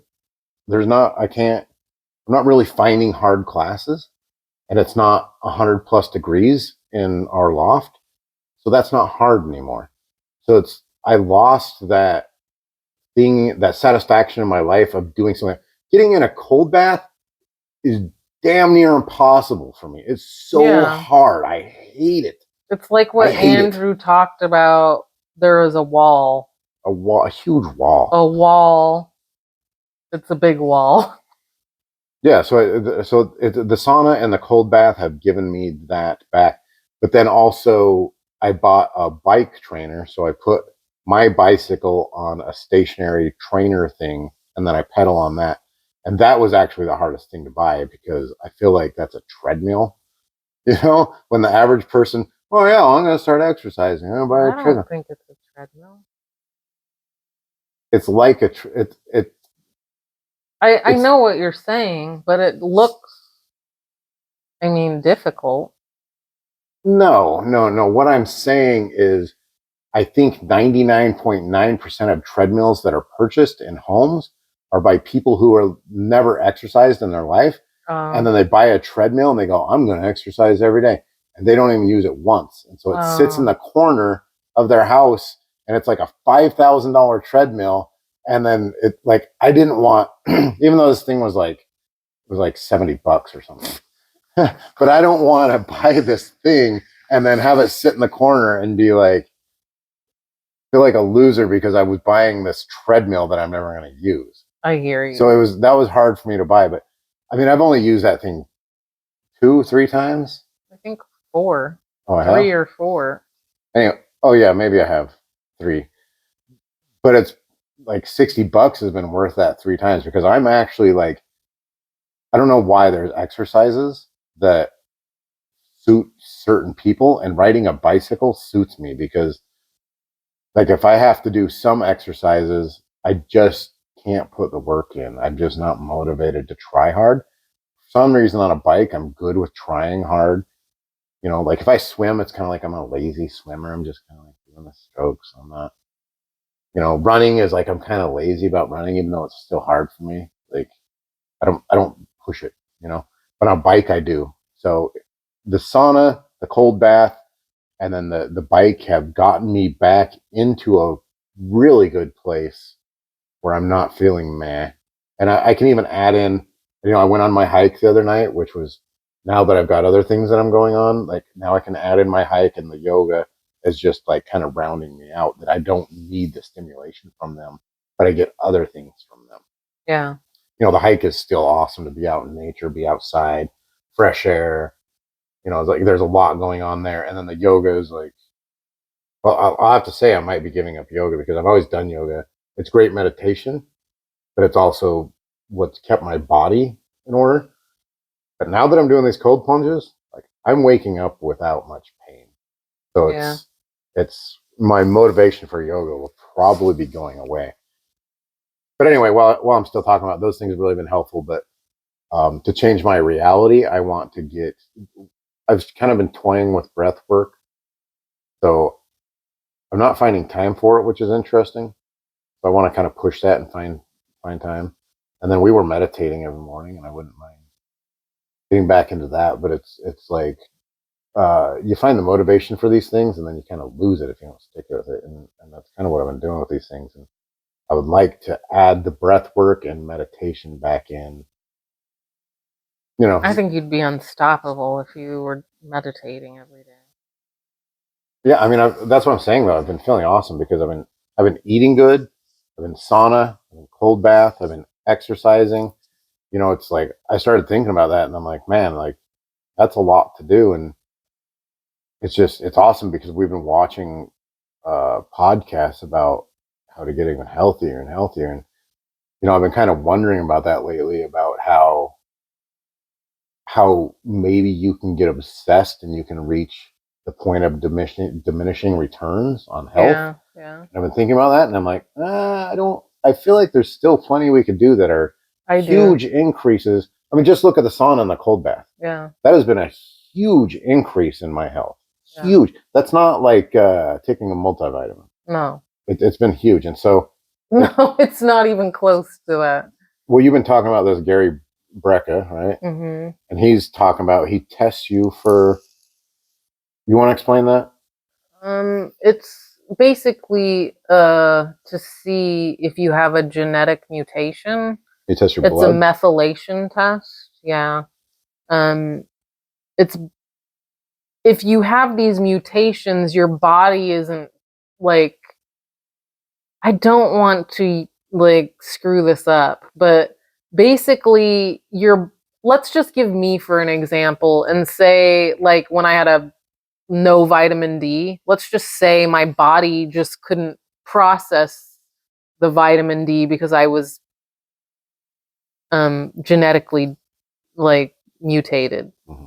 there's not I can't I'm not really finding hard classes, and it's not 100 plus degrees in our loft. So that's not hard anymore. So I lost that satisfaction in my life of doing something. Getting in a cold bath is damn near impossible for me. It's so Yeah. hard. I hate it. It's like I what hate it. Andrew talked about. There is a wall. A huge wall. A wall. It's a big wall. Yeah, the sauna and the cold bath have given me that back. But then also, I bought a bike trainer, so I put my bicycle on a stationary trainer thing, and then I pedal on that. And that was actually the hardest thing to buy because I feel like that's a treadmill. When the average person, oh yeah, I'm going to start exercising. I'm going to buy I a treadmill. don't think it's a treadmill. It's like I know what you're saying, but it looks, I mean, difficult. no. What I'm saying is I think 99.9% of treadmills that are purchased in homes are by people who are never exercised in their life. And then they buy a treadmill and they go, I'm going to exercise every day. And they don't even use it once. And so it sits in the corner of their house and it's like a $5,000 treadmill. And then it like, I didn't want, even though this thing was like, it was like $70 or something, but I don't want to buy this thing and then have it sit in the corner and be like, feel like a loser because I was buying this treadmill that I'm never going to use. I hear you. So that was hard for me to buy, but I mean, I've only used that thing 2-3 times. I think 4. Oh, I have? 3 or 4. Anyway, oh yeah, maybe I have 3. But it's like $60 has been worth that 3 times because I'm actually like, I don't know why there's exercises that suit certain people, and riding a bicycle suits me because like if I have to do some exercises, I just can't put the work in. I'm just not motivated to try hard. For some reason on a bike, I'm good with trying hard. You know, like if I swim, it's kind of like I'm a lazy swimmer. I'm just kind of like doing the strokes. I'm not, you know, running is like I'm kind of lazy about running, even though it's still hard for me. Like I don't push it, you know. But on a bike, I do. So the sauna, the cold bath, and then the bike have gotten me back into a really good place where I'm not feeling meh. And I can even add in, you know, I went on my hike the other night, which was, now that I've got other things that I'm going on, like now I can add in my hike, and the yoga is just like kind of rounding me out, that I don't need the stimulation from them, but I get other things from them. Yeah. You know, the hike is still awesome to be out in nature, be outside, fresh air. You know, it's like there's a lot going on there. And then the yoga is like, well, I'll have to say I might be giving up yoga because I've always done yoga. It's great meditation, but it's also what's kept my body in order. But now that I'm doing these cold plunges, like I'm waking up without much pain. So it's my motivation for yoga will probably be going away. But anyway, while I'm still talking about those things, have really been helpful. But to change my reality, I want to get. I've kind of been toying with breath work, so I'm not finding time for it, which is interesting. So I want to kind of push that and find time. And then we were meditating every morning, and I wouldn't mind getting back into that. But it's like you find the motivation for these things, and then you kind of lose it if you don't stick with it. And that's kind of what I've been doing with these things. And I would like to add the breath work and meditation back in. You know, I think you'd be unstoppable if you were meditating every day. Yeah, I mean, that's what I'm saying though. I've been feeling awesome because I've been eating good, I've been sauna, I've been cold bath, I've been exercising. You know, it's like I started thinking about that, and I'm like, man, like that's a lot to do, and it's awesome because we've been watching podcasts about how to get even healthier and healthier, and you know, I've been kind of wondering about that lately about how maybe you can get obsessed and you can reach the point of diminishing returns on health. Yeah. I've been thinking about that, and I'm like, I feel like there's still plenty we could do that are huge increases. I mean, just look at the sauna and the cold bath. Yeah. That has been a huge increase in my health. Huge. That's not like taking a multivitamin. No. It's been huge. And so. No, it's not even close to that. Well, you've been talking about this Gary Brecka, right? Mm-hmm. And he's talking about, he tests you for, you want to explain that? It's basically to see if you have a genetic mutation. You test your blood? It's a methylation test. Yeah. It's if you have these mutations, your body isn't like, I don't want to like screw this up, but basically let's just give me for an example and say like when I had a no vitamin D, let's just say my body just couldn't process the vitamin D because I was genetically like mutated. Mm-hmm.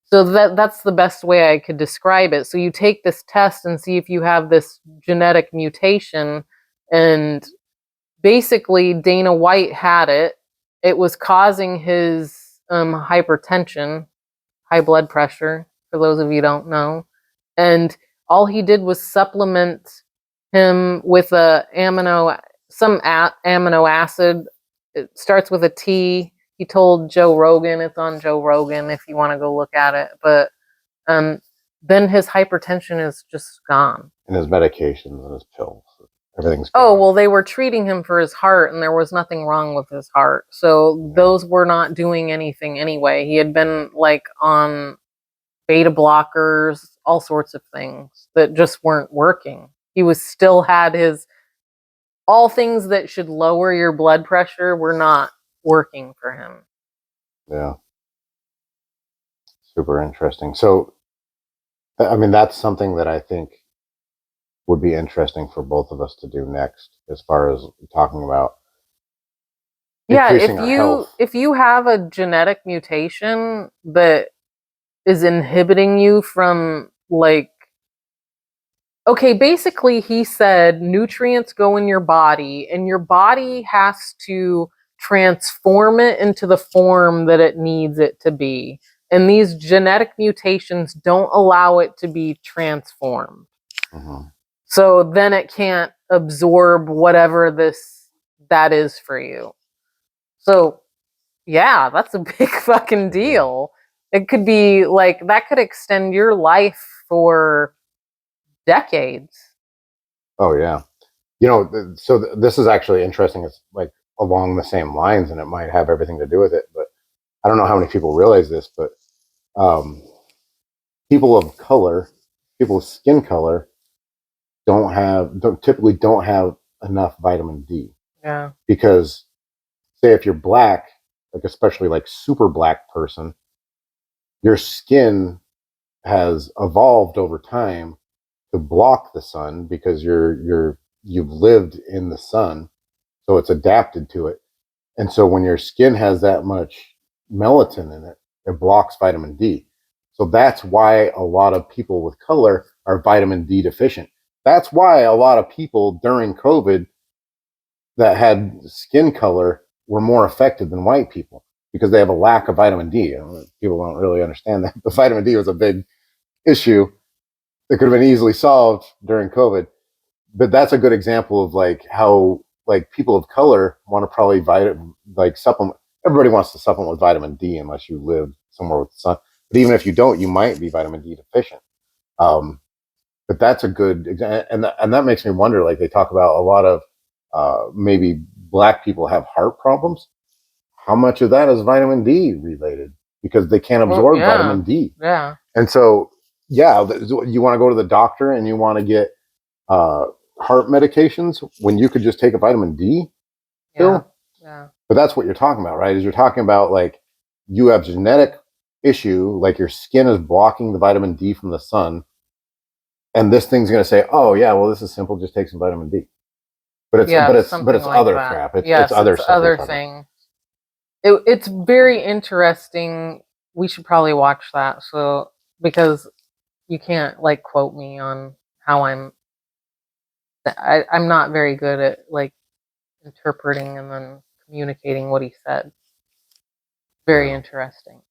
So that's the best way I could describe it. So you take this test and see if you have this genetic mutation, and basically Dana White had it. It was causing his hypertension, high blood pressure, for those of you who don't know. And all he did was supplement him with some amino acid. It starts with a T. He told Joe Rogan, it's on Joe Rogan if you want to go look at it. But then his hypertension is just gone. And his medications and his pills, everything's gone. Oh, gone. well, they were treating him for his heart, and there was nothing wrong with his heart. So those were not doing anything anyway. He had been like on beta blockers, all sorts of things that just weren't working. He was still had his, all things that should lower your blood pressure were not working for him. Yeah. Super interesting. So, I mean, that's something that I think would be interesting for both of us to do next, as far as talking about increasing our health. If you have a genetic mutation that is inhibiting you from like, okay, basically he said nutrients go in your body and your body has to transform it into the form that it needs it to be. And these genetic mutations don't allow it to be transformed. Mm-hmm. So then it can't absorb whatever that is for you. So yeah, that's a big fucking deal. It could be like, that could extend your life for decades. Oh yeah. You know, so this is actually interesting. It's like along the same lines, and it might have everything to do with it, but I don't know how many people realize this, but people of color, people with skin color, typically don't have enough vitamin D. Yeah. Because say if you're black, like especially like super black person, your skin has evolved over time to block the sun because you've lived in the sun, so it's adapted to it. And so when your skin has that much melatonin in it, it blocks vitamin D. So that's why a lot of people with color are vitamin D deficient. That's why a lot of people during COVID that had skin color were more affected than white people, because they have a lack of vitamin D. People don't really understand that, but vitamin D was a big issue that could have been easily solved during COVID. But that's a good example of like how like people of color want to probably supplement. Everybody wants to supplement with vitamin D unless you live somewhere with the sun. But even if you don't, you might be vitamin D deficient. But that's a good example, and that makes me wonder. Like they talk about a lot of maybe black people have heart problems. How much of that is vitamin D related? Because they can't absorb vitamin D. Yeah. And so, yeah, you want to go to the doctor and you want to get heart medications when you could just take a vitamin D pill. Yeah. But that's what you're talking about, right? Is you're talking about like you have genetic issue, like your skin is blocking the vitamin D from the sun, and this thing's going to say, "Oh yeah, well this is simple, just take some vitamin D." But it's like other that. Crap. It's other thing. It's very interesting. We should probably watch that. So because you can't like quote me on how I'm not very good at like interpreting and then communicating what he said. Very interesting.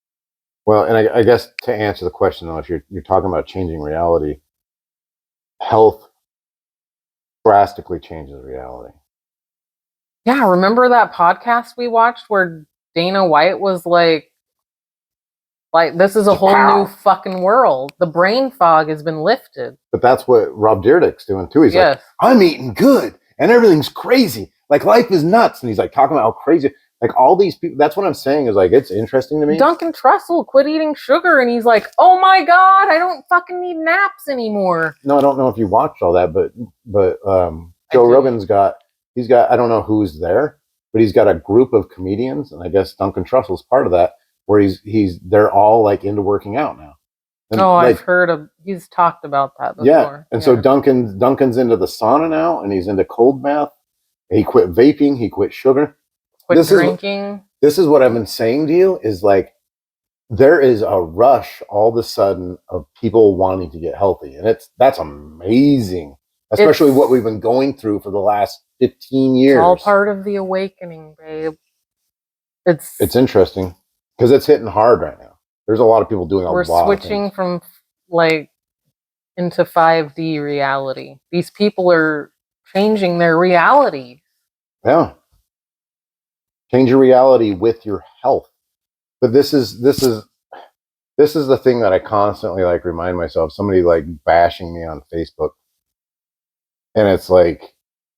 Well, and I guess to answer the question though, if you're talking about changing reality, health drastically changes reality. Yeah, remember that podcast we watched where Dana White was like this is a whole new fucking world. The brain fog has been lifted. But that's what Rob Dyrdek's doing too. He's like, I'm eating good and everything's crazy. Like life is nuts. And he's like talking about how crazy, like all these people. That's what I'm saying is like, it's interesting to me. Duncan Trussell quit eating sugar and he's like, oh my God, I don't fucking need naps anymore. No, I don't know if you watched all that, but Joe Rogan's he's got, I don't know who's there, but he's got a group of comedians. And I guess Duncan Trussell's part of that, where they're all like into working out now. And I've heard he's talked about that before. Yeah. And so Duncan's into the sauna now, and he's into cold bath. He quit vaping. He quit sugar. Quit drinking. This is what I've been saying to you is like, there is a rush all of a sudden of people wanting to get healthy. And that's amazing, especially what we've been going through for the last 15 years. It's all part of the awakening, babe. It's interesting because it's hitting hard right now. There's a lot of people doing a lot of things. We're switching from like into 5D reality. These people are changing their reality. Yeah. Change your reality with your health. But this is the thing that I constantly like remind myself. Somebody like bashing me on Facebook, and it's like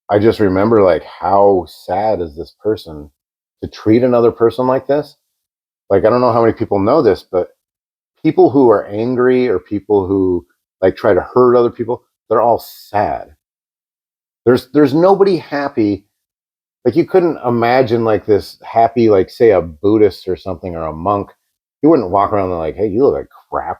I just remember like how sad is this person to treat another person like this. Like I don't know how many people know this, but people who are angry or people who like try to hurt other people, they're all sad. There's nobody happy. Like you couldn't imagine like this happy, like say a Buddhist or something or a monk. He wouldn't walk around and like, hey, you look like crap.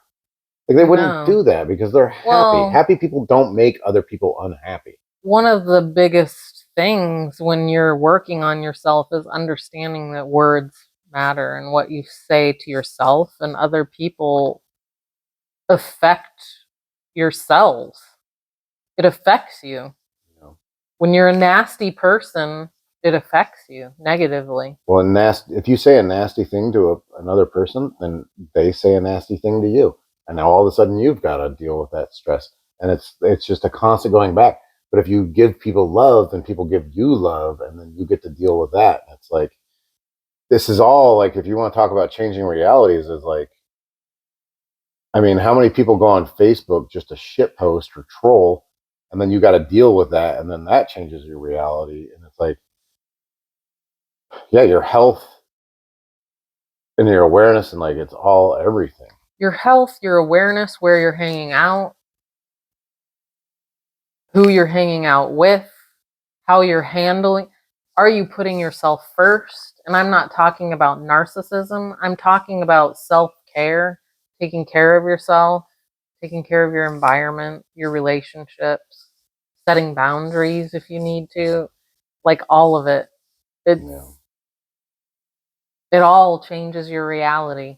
Like they I wouldn't know. do that because they're happy. Well, Happy people don't make other people unhappy. one of the biggest things when you're working on yourself is understanding that words matter and what you say to yourself and other people affect your cells. It affects you. You know? When you're a nasty person, it affects you negatively. Well, if you say a nasty thing to another person, then they say a nasty thing to you, and now all of a sudden you've got to deal with that stress, and it's just a constant going back. But if you give people love, then people give you love, and then you get to deal with that. It's like this is all like if you want to talk about changing realities, is like I mean, how many people go on Facebook just to shit post or troll, and then you got to deal with that, and then that changes your reality, and it's like yeah, your health and your awareness and like it's all everything. Your health, your awareness, where you're hanging out, who you're hanging out with, how you're handling. Are you putting yourself first? And I'm not talking about narcissism. I'm talking about self-care, taking care of yourself, taking care of your environment, your relationships, setting boundaries if you need to, like all of it. It's Yeah. it all changes your reality.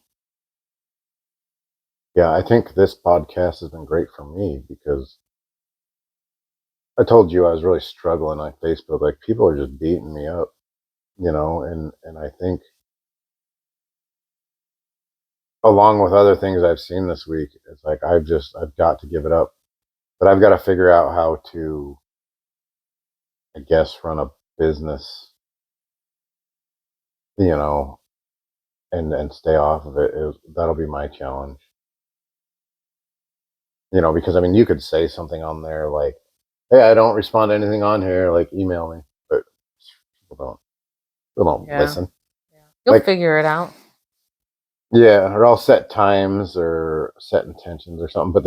Yeah, I think this podcast has been great for me because I told you I was really struggling on Facebook. Like people are just beating me up, and I think along with other things I've seen this week, it's like I've got to give it up. But I've got to figure out how to, I guess, run a business, you know, and stay off of it. That'll be my challenge. Because I mean you could say something on there like, hey, I don't respond to anything on here, like email me. But people don't Yeah. listen. Yeah. You'll Like figure it out. yeah, or I'll set times or set intentions or something. But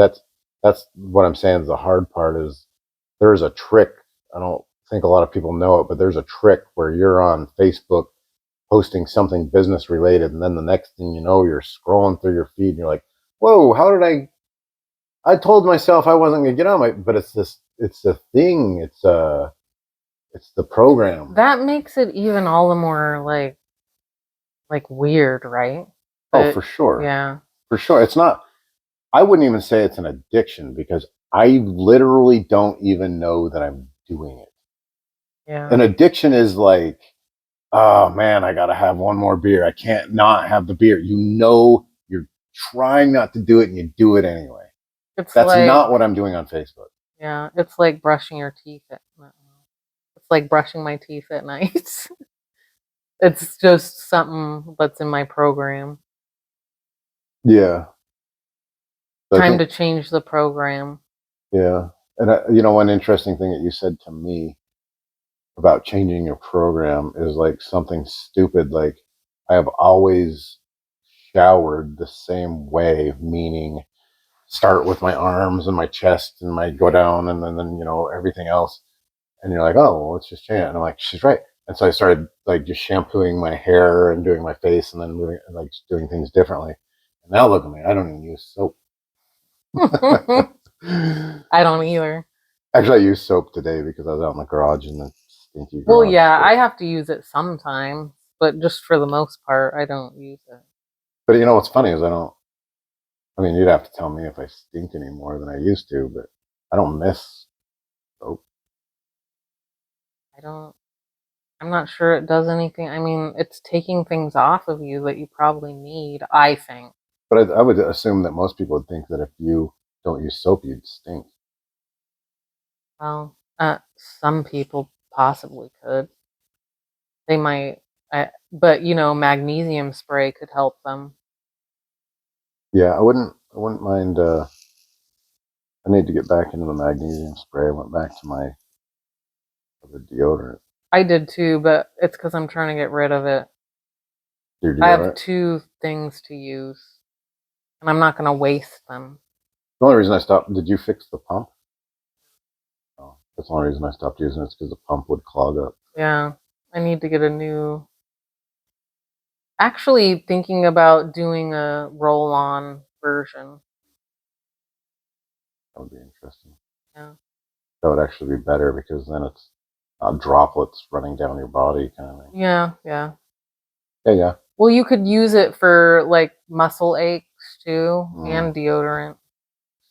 that's what I'm saying is the hard part is there's a trick. I don't think a lot of people know it, but there's a trick where you're on Facebook posting something business related, and then the next thing you know, you're scrolling through your feed and you're like, whoa, how did I told myself I wasn't gonna get on my but it's the thing, it's the program. That makes it even all the more like weird, right? Oh, But for sure. yeah. For sure. It's not I wouldn't even say it's an addiction because I literally don't even know that I'm doing it. Yeah. An addiction is like, oh man, I gotta have one more beer. I can't not have the beer. You're trying not to do it and you do it anyway. It's That's like not what I'm doing on Facebook. yeah, it's like brushing your teeth at it's like brushing my teeth at night. It's just something that's in my program. Yeah. So I Time think, to change the program. yeah. And one interesting thing that you said to me about changing your program is like something stupid. Like I have always showered the same way, meaning start with my arms and my chest and my go down and then everything else. And you're like, oh, well, let's just change it. And I'm like, she's right. And so I started like just shampooing my hair and doing my face and then moving, like just doing things differently. And now look at me, I don't even use soap. I don't either. Actually, I used soap today because I was out in the garage in the stinky Well, garage. yeah, I have to use it sometimes, but just for the most part, I don't use it. But you know what's funny is I mean, you'd have to tell me if I stink any more than I used to, but I don't miss soap. I don't. I'm not sure it does anything. I mean, it's taking things off of you that you probably need, I think. But I would assume that most people would think that if you don't use soap, you'd stink. Well, some people possibly could. They might, but magnesium spray could help them. Yeah, I wouldn't mind. I need to get back into the magnesium spray. I went back to my other deodorant. I did too, but it's because I'm trying to get rid of it. Your I have deodorant. 2 things to use, and I'm not going to waste them. The only reason I stopped. Did you fix the pump? Oh, that's the only reason I stopped using it, because the pump would clog up. Yeah, I need to get a new. Actually, thinking about doing a roll-on version. That would be interesting. Yeah. That would actually be better, because then it's not droplets running down your body kind of thing. Yeah, yeah. Yeah. Well, you could use it for like muscle aches too, and deodorant.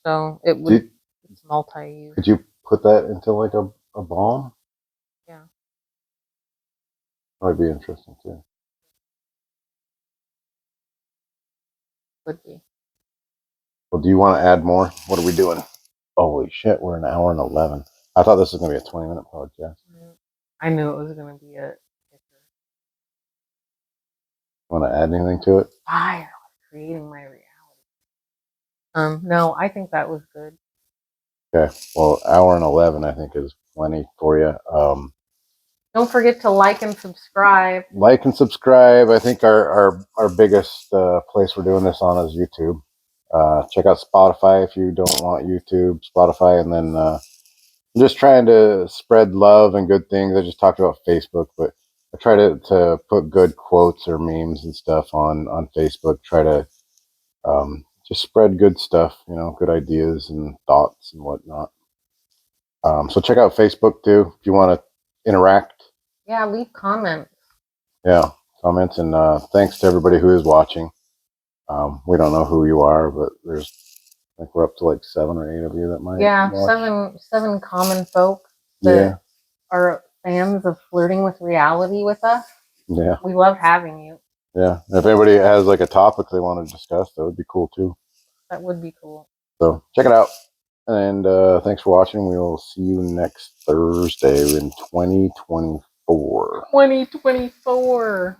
So it's multi-use. Could you put that into like a balm? Yeah. That would be interesting too. Would be. Well, do you want to add more? What are we doing? Holy shit, we're an hour and 11. I thought this was going to be a 20-minute podcast. I knew it was going to be a Want to add anything to it? fire creating my reality. No, I think that was good. Okay. Well, hour and 11, I think, is plenty for you. Don't forget to like and subscribe. Like and subscribe. I think our biggest place we're doing this on is YouTube. Check out Spotify if you don't want YouTube. Spotify, and then I'm just trying to spread love and good things. I just talked about Facebook, but I try to put good quotes or memes and stuff on Facebook. Try to just spread good stuff, good ideas and thoughts and whatnot. So check out Facebook too if you want to interact. Yeah, leave comments. Yeah, comments, and thanks to everybody who is watching. We don't know who you are, but I think we're up to like 7 or 8 of you that might. Yeah, watch. seven common folk that are fans of Flirting with Reality with us. Yeah. We love having you. Yeah. If anybody has like a topic they want to discuss, that would be cool too. That would be cool. So check it out. And thanks for watching. We will see you next Thursday in 2024. 2024.